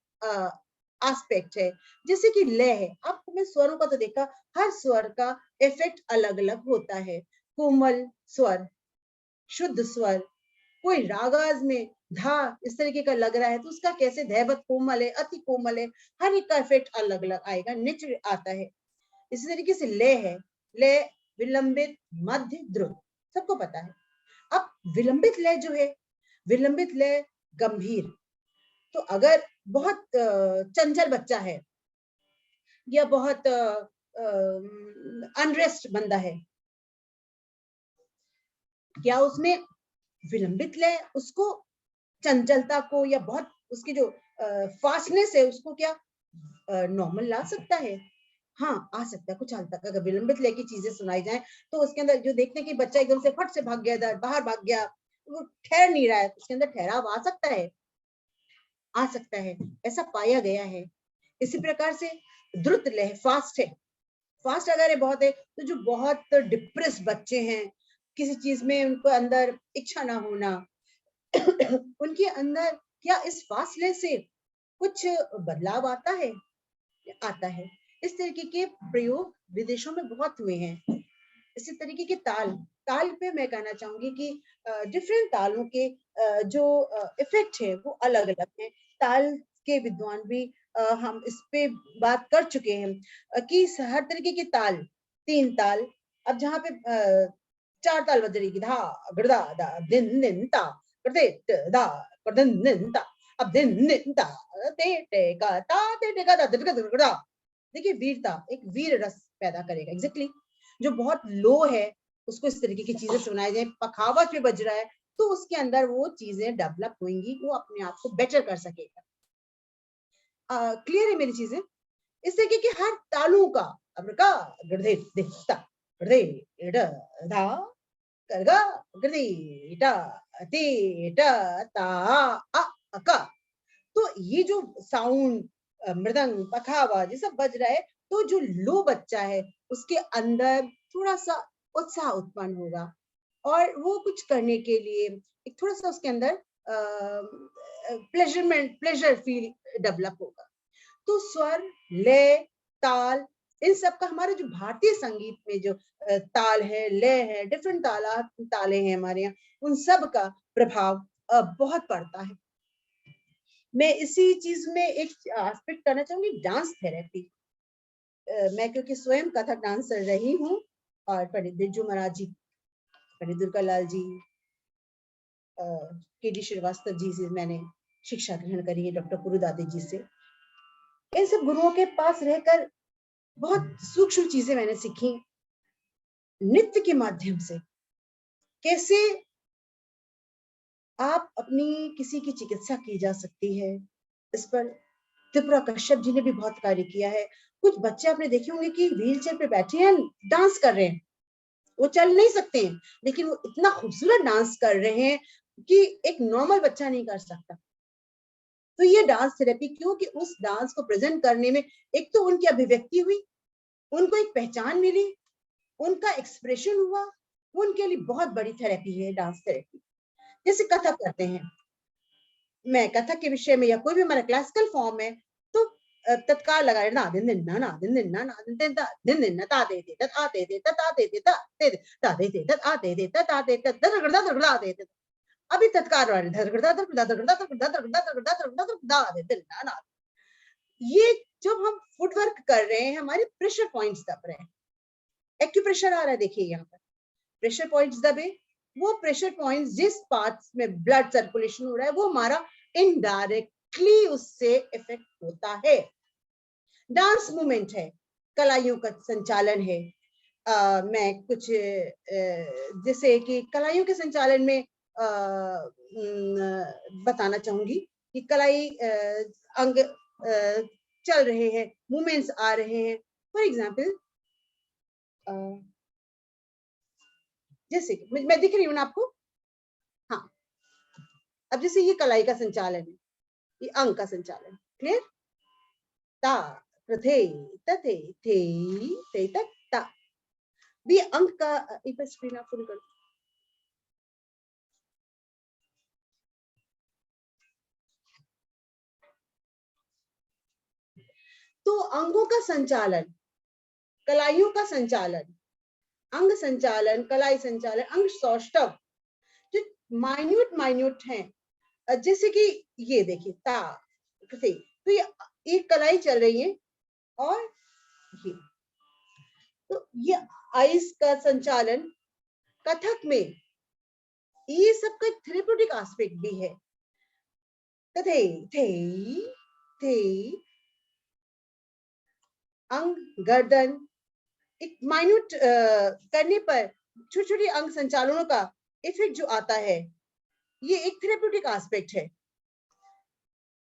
एस्पेक्ट है। जैसे कि लय है, आपको मैं स्वरों का तो देखा, हर स्वर का इफेक्ट अलग अलग होता है। कोमल स्वर, शुद्ध स्वर, कोई रागाज में धा इस तरीके का लग रहा है तो उसका कैसे धैवत कोमल है, अति कोमल है, हर एक का इफेक्ट अलग अलग आएगा, नेचुरल आता है। इसी तरीके से लय है, लय विलंबित, मध्य, द्रुत, सबको पता है। अब विलंबित लय जो है, विलंबित लय गंभीर, तो अगर बहुत चंचल बच्चा है या बहुत अनरेस्ट बंदा है, क्या उसमें विलंबित लय उसको चंचलता को या बहुत उसकी जो फास्टनेस है उसको क्या नॉर्मल ला सकता है? हाँ, आ सकता है कुछ हद तक। अगर विलंबित लय की चीजें सुनाई जाए तो उसके अंदर जो देखते हैं कि बच्चा एकदम से फट से भाग गया, इधर बाहर भाग गया, वो ठहर नहीं रहा है, उसके अंदर ठहराव आ सकता है, आ सकता है, ऐसा पाया गया है। इसी प्रकार से द्रुत लय फास्ट है, फास्ट अगर है बहुत है तो जो बहुत डिप्रेस बच्चे हैं, किसी चीज में उनको अंदर इच्छा ना होना, उनके अंदर क्या इस फासले से कुछ बदलाव आता है? आता है। इस तरीके के प्रयोग विदेशों में बहुत हुए हैं। इसी तरीके के ताल, ताल पे मैं कहना चाहूंगी कि डिफरेंट तालों के जो इफेक्ट है वो अलग अलग हैं। ताल के विद्वान भी हम इस पे बात कर चुके हैं कि हर तरीके के ताल, 3 ताल, अब जहाँ पे 4 ताल बज रही, धा गड़दा दा दिन दिन ता करते दा करदन दिन ता, अब दिन दिन ता ते टे का ता ते टे का दा गड़दा। देखिए वीरता, एक वीर रस पैदा करेगा, एग्जैक्टली। जो बहुत लो है उसको इस तरीके की चीजें सुनाई जाए, पखावत पे बज रहा है तो उसके अंदर वो चीजें डेवलप होंगी, वो अपने आप को बेटर कर सकेगा। क्लियर है मेरी चीजें? इस तरीके के हर तालों का अब्रका गड़धे दिखता गड़धे ड धा करगा गड़धे टा ते टा ता आ अका, तो ये जो साउंड मृदंग पखावा ये सब बज रहा है तो जो लो बच्चा है उसके अंदर थोड़ा सा उत्साह उत्पन्न होगा और वो कुछ करने के लिए एक थोड़ा सा उसके अंदर प्लेजर फील डेवलप होगा। तो स्वर, लय, ताल, इन सब का हमारे जो भारतीय संगीत में जो ताल है, लय है, डिफरेंट ताले हैं हमारे यहाँ, उन सब का प्रभाव बहुत पड़ता है। मैं इसी चीज में एक एस्पेक्ट करना चाहूंगी, डांस थेरेपी। मैं क्योंकि स्वयं कथक डांसर रही हूँ और पंडित बिरजू महाराज जी, पंडित दुर्गा लाल जी, KD श्रीवास्तव जी से मैंने शिक्षा ग्रहण करी है, डॉक्टर पुरुदादे जी से। इन सब गुरुओं के पास रहकर बहुत सूक्ष्म चीजें मैंने सीखी। नृत्य के माध्यम से कैसे आप अपनी किसी की चिकित्सा की जा सकती है, इस पर त्रिपुरा कश्यप जी ने भी बहुत कार्य किया है। कुछ बच्चे आपने देखे होंगे कि व्हील चेयर पे बैठे हैं, डांस कर रहे हैं, वो चल नहीं सकते हैं, लेकिन वो इतना खूबसूरत डांस कर रहे हैं कि एक नॉर्मल बच्चा नहीं कर सकता। तो ये डांस थेरेपी, क्योंकि उस डांस को प्रेजेंट करने में एक तो उनकी अभिव्यक्ति हुई, उनको एक पहचान मिली, उनका एक्सप्रेशन हुआ, वो उनके लिए बहुत बड़ी थेरेपी है डांस थेरेपी। जैसे कथक करते हैं, मैं कथक के विषय में या कोई भी हमारा क्लासिकल फॉर्म है तो तत्काल लगा ना दिन दिन ना दिन दिन ना दिन दिन दिन दिन ता दे दे ता दे दे ता दे दे ता दे ता दे दे ता दे दे ता दे ता दरगड़ा दे दे। अभी तत्काल वाले धरगड़ा दरगड़ा दरगड़ा दरगड़ा दरगड़ा दरगड़ा दरगड़ा दरगड़ा दे दे ना। ये जब हम फुटवर्क कर रहे हैं, हमारे प्रेशर पॉइंट्स दब रहे हैं, एक्यूप्रेशर आ रहा है, देखिए यहाँ पर प्रेशर पॉइंट्स दबे, वो प्रेशर पॉइंट्स जिस पार्ट्स में ब्लड सर्कुलेशन हो रहा है वो हमारा इनडायरेक्टली उससे इफेक्ट होता है। डांस मूवमेंट है, कलाइयों का संचालन है। मैं कुछ जैसे कि कलाइयों के संचालन में बताना चाहूंगी कि कलाई अंग चल रहे हैं, मूवमेंट्स आ रहे हैं। फॉर एग्जाम्पल जैसे मैं दिख रही हूँ ना आपको, हाँ, अब जैसे ये कलाई का संचालन है, ये अंग का संचालन, क्लियर? ता प्रथे तथे थे ते तक ता, भी अंग का। एक बार स्क्रीन आप फुल कर। तो अंगों का संचालन, कलाइयों का संचालन, अंग संचालन, कलाई संचालन, अंग सौष्ठव जो माइन्यूट हैं, जैसे कि ये देखिए ता से, तो ये एक कलाई चल रही है और ये, तो ये आइस का संचालन कथक में, ये सबका एक थेरेप्यूटिक एस्पेक्ट भी है। थे थे थे अंग गर्दन, एक माइन्यूट करने पर छोटी छोटी अंग संचालनों का इफेक्ट जो आता है, ये एक थेरेप्यूटिक एस्पेक्ट है।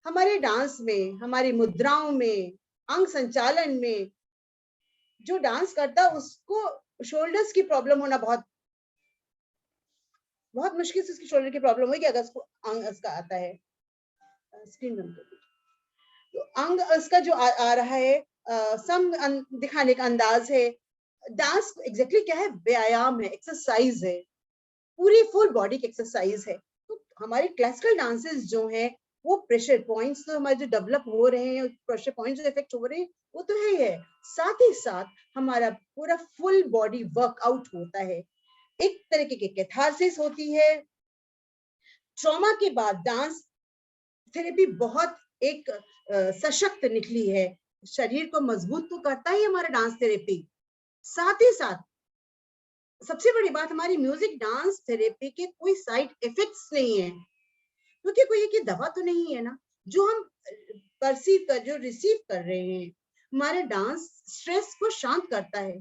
हमारे डांस में, हमारी मुद्राओं में, अंग संचालन में जो डांस करता है उसको शोल्डर्स की प्रॉब्लम होना बहुत बहुत मुश्किल से उसकी शोल्डर की प्रॉब्लम होगी अगर उसको अंग इसका आता है। स्क्रीन बंद कर दीजिए। तो अंग इसका जो आ रहा है, सम दिखाने का अंदाज है। डांस एग्जैक्टली क्या है? व्यायाम है, एक्सरसाइज है, पूरी फुल बॉडी की एक्सरसाइज है। तो हमारे क्लासिकल डांसेस जो है वो प्रेशर पॉइंट्स तो हमारे जो डेवलप हो रहे हैं, प्रेशर पॉइंट्स जो इफेक्ट हो रहे हैं वो तो है ही है, साथ ही साथ हमारा पूरा फुल बॉडी वर्कआउट होता है। एक तरीके की कैथारसिस होती है। ट्रॉमा के बाद डांस थेरेपी बहुत एक सशक्त निकली है, शरीर को मजबूत तो करता ही हमारा डांस थेरेपी। साथ ही साथ सबसे बड़ी बात, हमारी म्यूजिक डांस थेरेपी के कोई साइड इफेक्ट्स नहीं है, क्योंकि कोई एक दवा तो नहीं है ना जो हम परसीव कर, जो रिसीव कर रहे हैं। हमारे डांस स्ट्रेस को शांत करता है।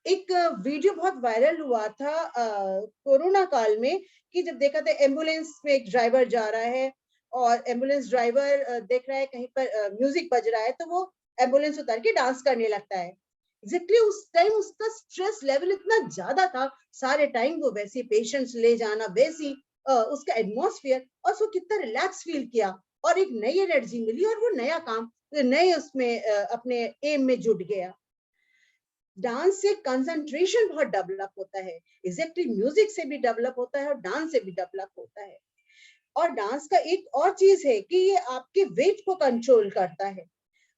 एक वीडियो बहुत वायरल हुआ था कोरोना काल में कि जब देखा था एम्बुलेंस में एक ड्राइवर जा रहा है और एम्बुलेंस ड्राइवर देख रहा है कहीं पर म्यूजिक बज रहा है तो वो एम्बुलेंस उतार के डांस करने लगता है। एग्जैक्टली उस टाइम उसका स्ट्रेस लेवल इतना ज्यादा था, सारे टाइम वो वैसे पेशेंट्स ले जाना, वैसी उसका एटमॉस्फेयर, और उसको कितना रिलैक्स फील किया और एक नई एनर्जी मिली और वो नया काम नए उसमें अपने एम में जुट गया। डांस से कंसंट्रेशन बहुत डेवलप होता है, एग्जैक्टली म्यूजिक से भी डेवलप होता है और डांस से भी डेवलप होता है। और डांस का एक और चीज है कि ये आपके वेट को कंट्रोल करता है,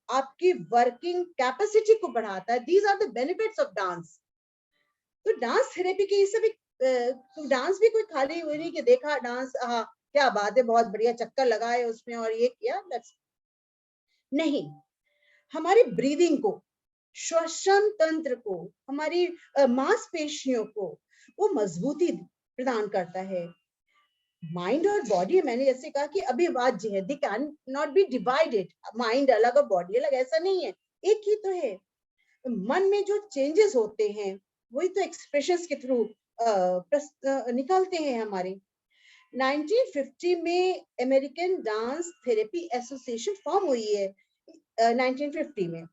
आपकी वर्किंग कैपेसिटी को बढ़ाता है। These are the benefits of dance. तो डांस थेरेपी के ये सब तो डांस भी कोई खाली हुई नहीं कि देखा डांस, हाँ क्या बात है, बहुत बढ़िया चक्कर लगाए उसमें और ये किया, नहीं। हमारी ब्रीदिंग को, श्वसन तंत्र को, हमारी मांसपेशियों को वो मजबूती प्रदान करता है। माइंड और बॉडी, मैंने जैसे कहा कि अभिवाज्य है, they can not be divided, mind अलग और बॉडी अलग, ऐसा नहीं है, एक ही तो है। मन में जो चेंजेस होते हैं वही तो एक्सप्रेशंस के थ्रू निकलते हैं हमारे। 1950 में American dance therapy association form हुई है 1950 में।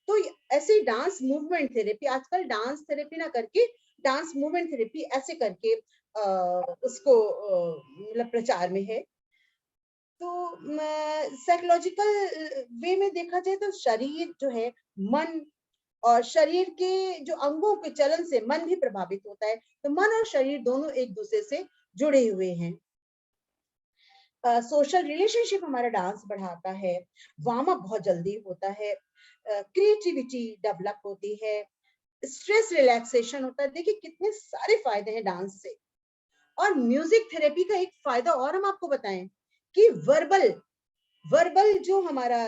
तो ऐसे डांस मूवमेंट थेरेपी, आजकल डांस थेरेपी ना करके डांस मूवमेंट थेरेपी ऐसे करके उसको मतलब प्रचार में है। तो साइकोलॉजिकल वे में देखा जाए तो शरीर जो है, मन और शरीर के जो अंगों के चलन से मन भी प्रभावित होता है। तो मन और शरीर दोनों एक दूसरे से जुड़े हुए हैं। सोशल रिलेशनशिप हमारा डांस बढ़ाता है, वार्म अप बहुत जल्दी होता है, क्रिएटिविटी डेवलप होती है, स्ट्रेस रिलैक्सेशन होता है। देखिए कितने सारे फायदे हैं डांस से। और म्यूजिक थेरेपी का एक फायदा और हम आपको बताएं कि वर्बल जो हमारा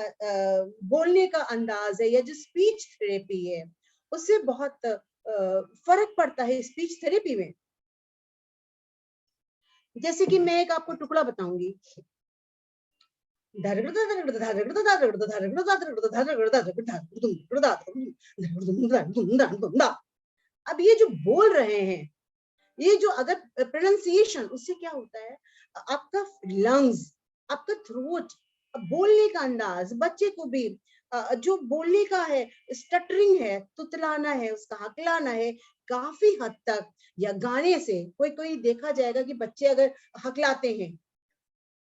बोलने का अंदाज है या जो स्पीच थेरेपी है, उससे बहुत फर्क पड़ता है स्पीच थेरेपी में। जैसे कि मैं एक आपको टुकड़ा बताऊंगी। अब ये जो बोल रहे हैं, ये जो अगर प्रोनाउंसिएशन, उससे क्या होता है, आपका लंग्स, आपका थ्रोट, बोलने का अंदाज, बच्चे को भी जो बोलने का है, स्टटरिंग है, तुतलाना है, उसका हकलाना है, काफी हद तक, या गाने से कोई देखा जाएगा कि बच्चे अगर हकलाते हैं,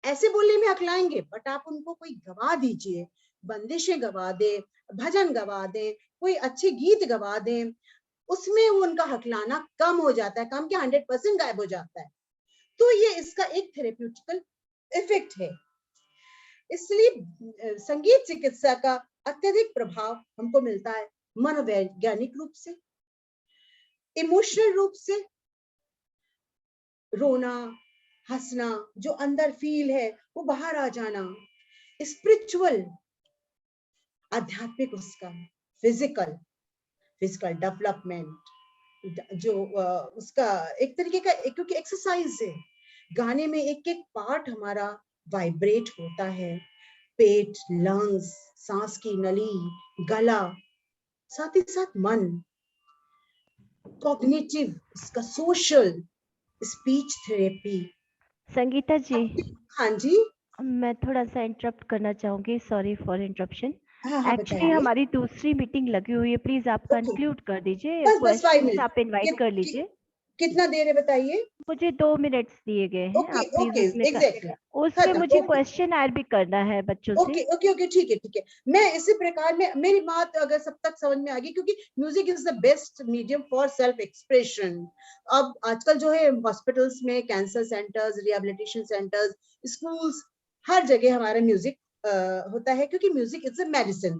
ऐसे बोलने में हकलाएंगे, बट आप उनको कोई गवा दीजिए, बंदिशें गवा दे, भजन गवा दे, कोई अच्छे गीत गवा दे, उसमें उनका हकलाना कम हो जाता है, कम क्या 100% गायब हो जाता है। तो ये इसका एक थेरेप्यूटिकल इफेक्ट है। इसलिए संगीत चिकित्सा का अत्यधिक प्रभाव हमको मिलता है मनोवैज्ञानिक रूप से, इमोशनल रूप से, रोना, हंसना, जो अंदर फील है वो बाहर आ जाना, स्पिरिचुअल, आध्यात्मिक, उसका फिजिकल डेवलपमेंट, जो उसका एक तरीके का, क्योंकि एक्सरसाइज है, गाने में एक एक पार्ट हमारा वाइब्रेट होता है, पेट, लंग्स, सांस की नली, गला, साथ ही साथ मन, कॉग्निटिव, उसका सोशल, स्पीच थेरेपी। संगीता जी, हाँ जी, मैं थोड़ा सा इंटरप्ट करना चाहूंगी, सॉरी फॉर इंटरप्शन। हाँ एक्चुअली बताइए। हमारी दूसरी मीटिंग लगी हुई है, प्लीज आप कंक्लूड कर दीजिए, बस 5 क्वेश्चंस मिनट। आप इनवाइट कर लीजिए। कितना देर है बताइए। मुझे 2 मिनट्स दिए गए हैं, ओके आप प्लीज ओके, उसमें एग्जैक्टली, उसमें खत्म, मुझे ओके क्वेश्चन ऐड भी करना है बच्चों से। ओके ओके ओके, ठीक है ठीक है। मैं इसी प्रकार में, मेरी बात अगर सब तक समझ में आ गई, क्योंकि music is the best medium for self expression. अब आजकल जो है हॉस्पिटल्स में, cancer centres, rehabilitation centres, schools, हर जगह हमारा म्यूजिक होता है, क्योंकि म्यूजिक इज अ मेडिसिन।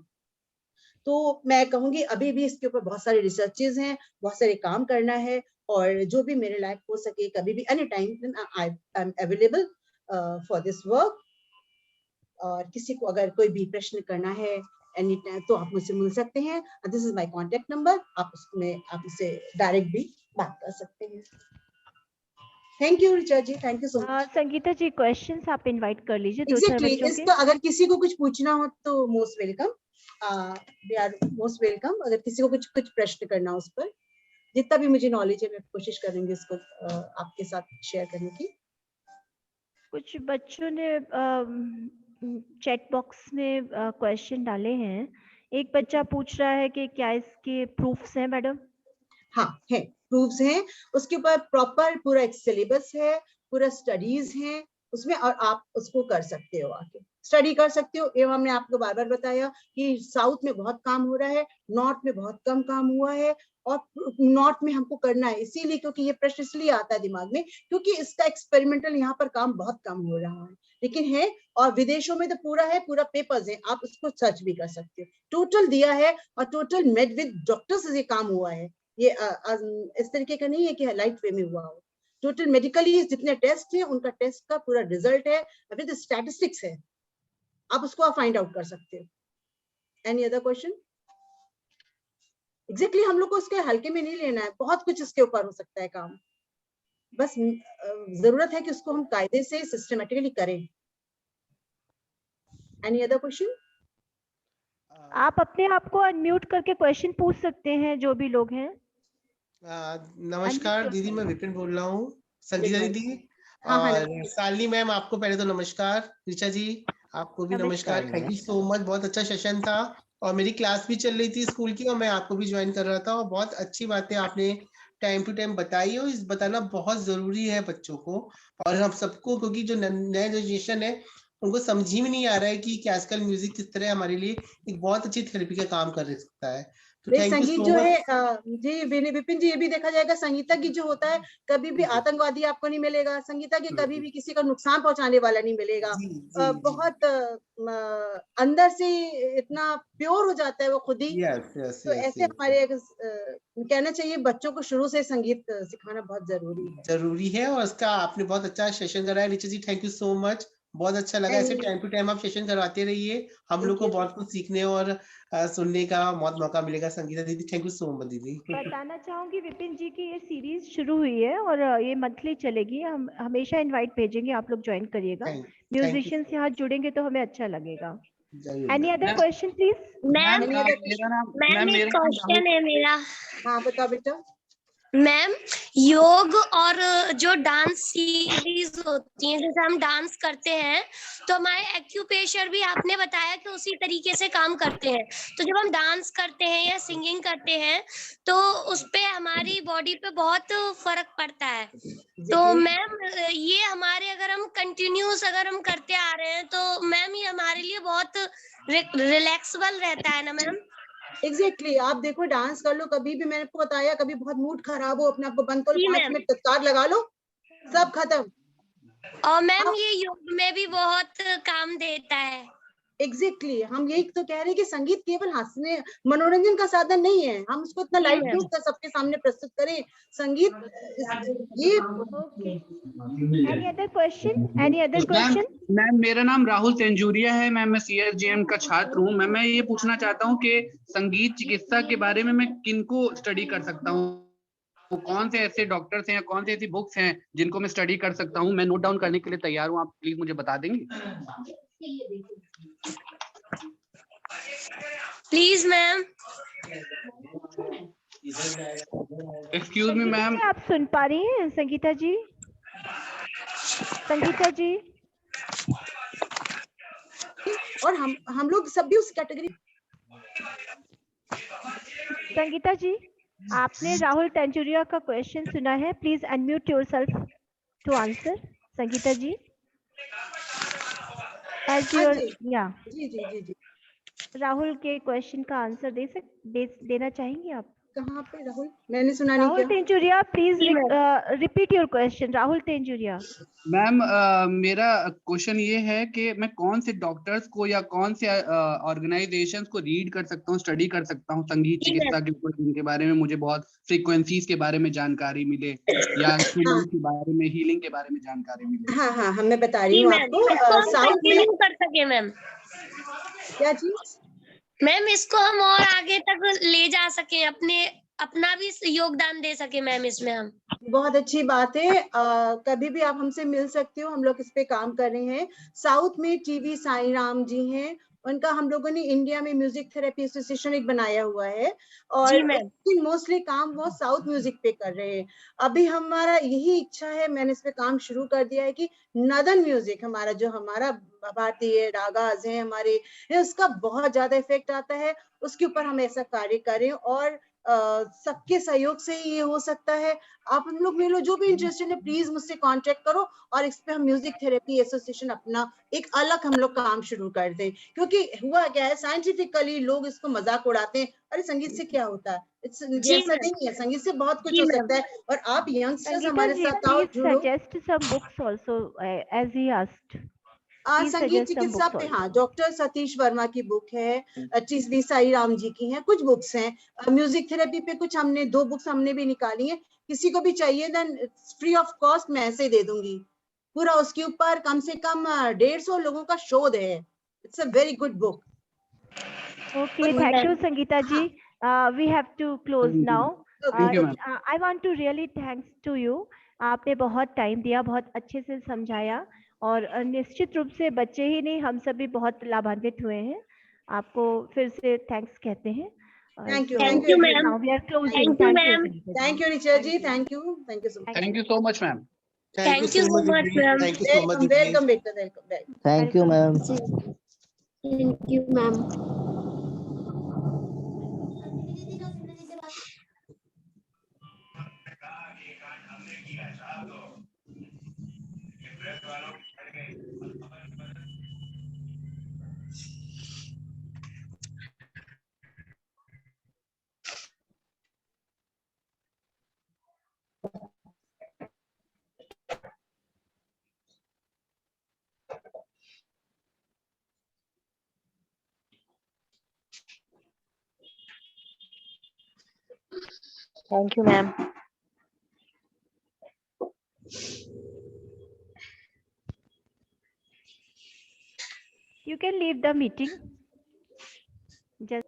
तो मैं कहूंगी अभी भी इसके ऊपर बहुत सारे रिसर्चेज हैं, बहुत सारे काम करना है, और जो भी मेरे लायक हो सके, कभी भी, any time I am available for this work. और किसी को अगर कोई भी प्रश्न करना है एनी टाइम, तो आप मुझसे मिल सकते हैं। This is my contact number, आप उसमें आप मुझसे डायरेक्ट भी बात कर सकते हैं। Thank you Richa ji, thank you so much. Sangeeta ji, questions आप इनवाइट कर लीजिए 2-4 एग्जैक्टली, बच्चों के। इसका अगर किसी को कुछ पूछना हो तो most welcome, they are most welcome. अगर किसी को कुछ प्रश्न करना हो उस पर, जितना भी मुझे नॉलेज है, मैं कोशिश करूंगी इसको आपके साथ शेयर करने की। कुछ बच्चों ने चैट बॉक्स में क्वेश्चन डाले हैं। एक बच्चा पूछ रहा है कि क्या इसके प्रूफ्स हैं मैडम? हाँ है, प्रूफ्स हैं, उसके ऊपर प्रॉपर पूरा एक सिलेबस है, पूरा स्टडीज हैं उसमें, और आप उसको कर सकते हो, आके स्टडी कर सकते हो। एवं हमने आपको बार बार बताया कि साउथ में बहुत काम हो रहा है, नॉर्थ में बहुत कम काम हुआ है, और नॉर्थ में हमको करना है, इसीलिए, क्योंकि ये प्रश्न इसलिए आता है दिमाग में, क्योंकि इसका एक्सपेरिमेंटल यहाँ पर काम बहुत कम हो रहा है, लेकिन है, और विदेशों में तो पूरा है, पूरा पेपर्स है, आप उसको सर्च भी कर सकते हो, टोटल दिया है, और टोटल मेड विद डॉक्टर्स से काम हुआ है। ये इस तरीके का नहीं है कि लाइट वे में हुआ हो, टोटल मेडिकली जितने टेस्ट हैं उनका टेस्ट का पूरा रिजल्ट है, विद स्टैटिस्टिक्स है, आप उसको फाइंड आउट कर सकते हो। Any other question? एग्जैक्टली, हम लोग को इसके हल्के में नहीं लेना है, बहुत कुछ इसके ऊपर हो सकता है काम। बस जरूरत है कि उसको हम कायदे से सिस्टमेटिकली करें। Any other question? आप अपने आप को अनम्यूट करके क्वेश्चन पूछ सकते हैं, जो भी लोग हैं। नमस्कार दीदी, मैं विपिन बोल रहा हूँ। संगीता दीदी हाँ, और शालिनी मैम, आपको पहले तो नमस्कार। ऋचा जी, आपको भी नमस्कार। थैंक यू सो मच, बहुत अच्छा सेशन था और मेरी क्लास भी चल रही थी स्कूल की और मैं आपको भी ज्वाइन कर रहा था और बहुत अच्छी बातें आपने टाइम टू टाइम बताई और इस बताना बहुत जरूरी है बच्चों को और हम सबको, क्योंकि जो नया जनरेशन है उनको समझ ही में नहीं आ रहा है कि क्लासिकल म्यूजिक किस तरह हमारे लिए एक बहुत अच्छी थेरेपी का काम कर सकता है। तो थैंक यू संगीत सो जो मच। है जी विपिन जी, ये भी देखा जाएगा संगीतज्ञ जो होता है कभी भी आतंकवादी आपको नहीं मिलेगा, संगीतज्ञ कभी भी किसी का नुकसान पहुंचाने वाला नहीं मिलेगा। बहुत अंदर से इतना प्योर हो जाता है वो खुद ही। तो ऐसे हमारे कहना चाहिए बच्चों को शुरू से संगीत सिखाना बहुत जरूरी है और इसका आपने बहुत अच्छा सेशन कराया ऋचा जी, थैंक यू सो मच, बहुत अच्छा लगा। ऐसे टाइम टू टाइम आप सेशन करवाते रहिए, हम लोग को बहुत कुछ सीखने और सुनने का बहुत मौका मिलेगा। संगीता दीदी, थैंक यू सो मच दीदी। बताना चाहूंगी विपिन जी की ये सीरीज शुरू हुई है और ये मंथली चलेगी। हम हमेशा इनवाइट भेजेंगे, आप लोग ज्वाइन करिएगा। म्यूजिशियंस यहाँ जुड़ेंगे तो हमें अच्छा लगेगा। Any other question please? Ma'am एक क्वेश्चन है मेरा। हाँ बताओ बेटा। मैम, योग और जो डांस सीरीज होती हैं, जैसे हम डांस करते हैं तो हमारे एक्यूप्रेशर भी आपने बताया कि उसी तरीके से काम करते हैं। तो जब हम डांस करते हैं या सिंगिंग करते हैं तो उस पे हमारी बॉडी पे बहुत फर्क पड़ता है। तो मैम ये हमारे अगर हम कंटिन्यूस अगर हम करते आ रहे हैं तो मैम ये हमारे लिए बहुत रिलैक्सेबल रहता है ना मैम? एग्जैक्टली आप देखो, डांस कर लो, कभी भी मैंने आपको बताया, कभी बहुत मूड खराब हो, अपने आप को बंद करो, 5 मिनट तत्कार लगा लो, सब खत्म। और मैम ये योग में भी बहुत काम देता है। एग्जैक्टली हम यही तो कह रहे हैं कि संगीत केवल हंसने मनोरंजन का साधन नहीं है, हम उसको इतना लाइट फूट कर सबके सामने प्रस्तुत करें। संगीत ये any other question? Any other question? Ma'am मेरा नाम राहुल तेंजूरिया है मैम, मैं CSGM का छात्र हूँ मैम। मैं ये पूछना चाहता हूँ कि संगीत चिकित्सा के बारे में मैं किनको स्टडी कर सकता हूँ, कौन से ऐसे डॉक्टर्स हैं या कौन से ऐसी बुक्स हैं जिनको मैं स्टडी कर सकता हूँ? मैं नोट डाउन करने के लिए तैयार हूँ, आप प्लीज मुझे बता देंगे please ma'am. Excuse me ma'am. आप सुन पा रही हैं संगीता जी? संगीता जी और हम लोग सब भी उस कैटेगरी। संगीता जी, आपने राहुल तेंजुरिया का क्वेश्चन सुना है, please unmute yourself to answer. Sangeeta ji as your ji Rahul के क्वेश्चन का आंसर देना चाहेंगे आप? कहाँ पे राहुल? मैंने सुना नहीं। Rahul Tenjuria please repeat your question. Rahul Tenjuria ma'am मेरा क्वेश्चन ये है कि मैं कौन से डॉक्टर्स को या कौन से ऑर्गेनाइजेशंस को रीड कर सकता हूँ, स्टडी कर सकता हूँ संगीत चिकित्सा के ऊपर, जिनके बारे में मुझे बहुत फ्रीक्वेंसीज के बारे में जानकारी मिले या के बारे में, हीलिंग के बारे में जानकारी मिले। हाँ मैं बता रही हूँ आपको। साउथ में कर सके मैम, क्या चीज मैम इसको हम और आगे तक ले जा सके, अपना भी योगदान दे सके मैम इसमें हम। बहुत अच्छी बात है। कभी भी आप हमसे मिल सकते हो, हम लोग इस पे काम कर रहे हैं। साउथ में टीवी साईं राम जी हैं, उनका हम लोगों ने इंडिया में म्यूजिक थेरेपी एसोसिएशन एक बनाया हुआ है और मोस्टली काम वो साउथ म्यूजिक पे कर रहे हैं। अभी हमारा यही इच्छा है, मैंने इस पे काम शुरू कर दिया है कि नदन म्यूजिक हमारा भारतीय रागाज है हमारे, उसका बहुत ज्यादा इफेक्ट आता है, उसके ऊपर हम ऐसा कार्य करें और सबके सहयोग से ही ये हो सकता है। आप हम लोग मिलो, जो भी इंटरेस्टेड है प्लीज मुझसे कांटेक्ट करो और इस पे हम म्यूजिक थेरेपी एसोसिएशन अपना एक अलग हम लोग काम शुरू कर दें। क्योंकि हुआ क्या है, साइंटिफिकली लोग इसको मजाक उड़ाते हैं, अरे संगीत से क्या होता है, ऐसा नहीं है, संगीत से बहुत कुछ हो सकता है। और आप यंगस्टर्स हमारे साथ आओ, जुड़ो। Suggest some books also as he asked. संगीत चिकित्सा पे हाँ, डॉक्टर सतीश वर्मा की बुक है, टीवी साईं राम जी की है, कुछ बुक्स हैं। म्यूजिक थेरेपी पे कुछ हमने 2 बुक्स हमने भी निकाली है, किसी को भी चाहिए देन फ्री ऑफ कॉस्ट मैं ऐसे दे दूंगी पूरा। उसके ऊपर कम से कम 150 लोगों का शोध है। It's a very good book. Okay, thank you Sangeeta ji. We have to close now. I want to really thanks to you आपने बहुत टाइम दिया, बहुत अच्छे से समझाया और निश्चित रूप से बच्चे ही नहीं, हम सभी बहुत लाभान्वित हुए हैं। आपको फिर से थैंक्स कहते हैं। Thank you. Thank you, ma'am. Now we are closing. Thank you, ma'am. Thank you, Richa ji. Thank you so much. Thank you so much, ma'am. Thank you so much, ma'am. Thank you so much, Welcome, Didi. welcome, Victor. Welcome. Thank you, ma'am. Thank you, ma'am. Thank you, ma'am. You can leave the meeting. Just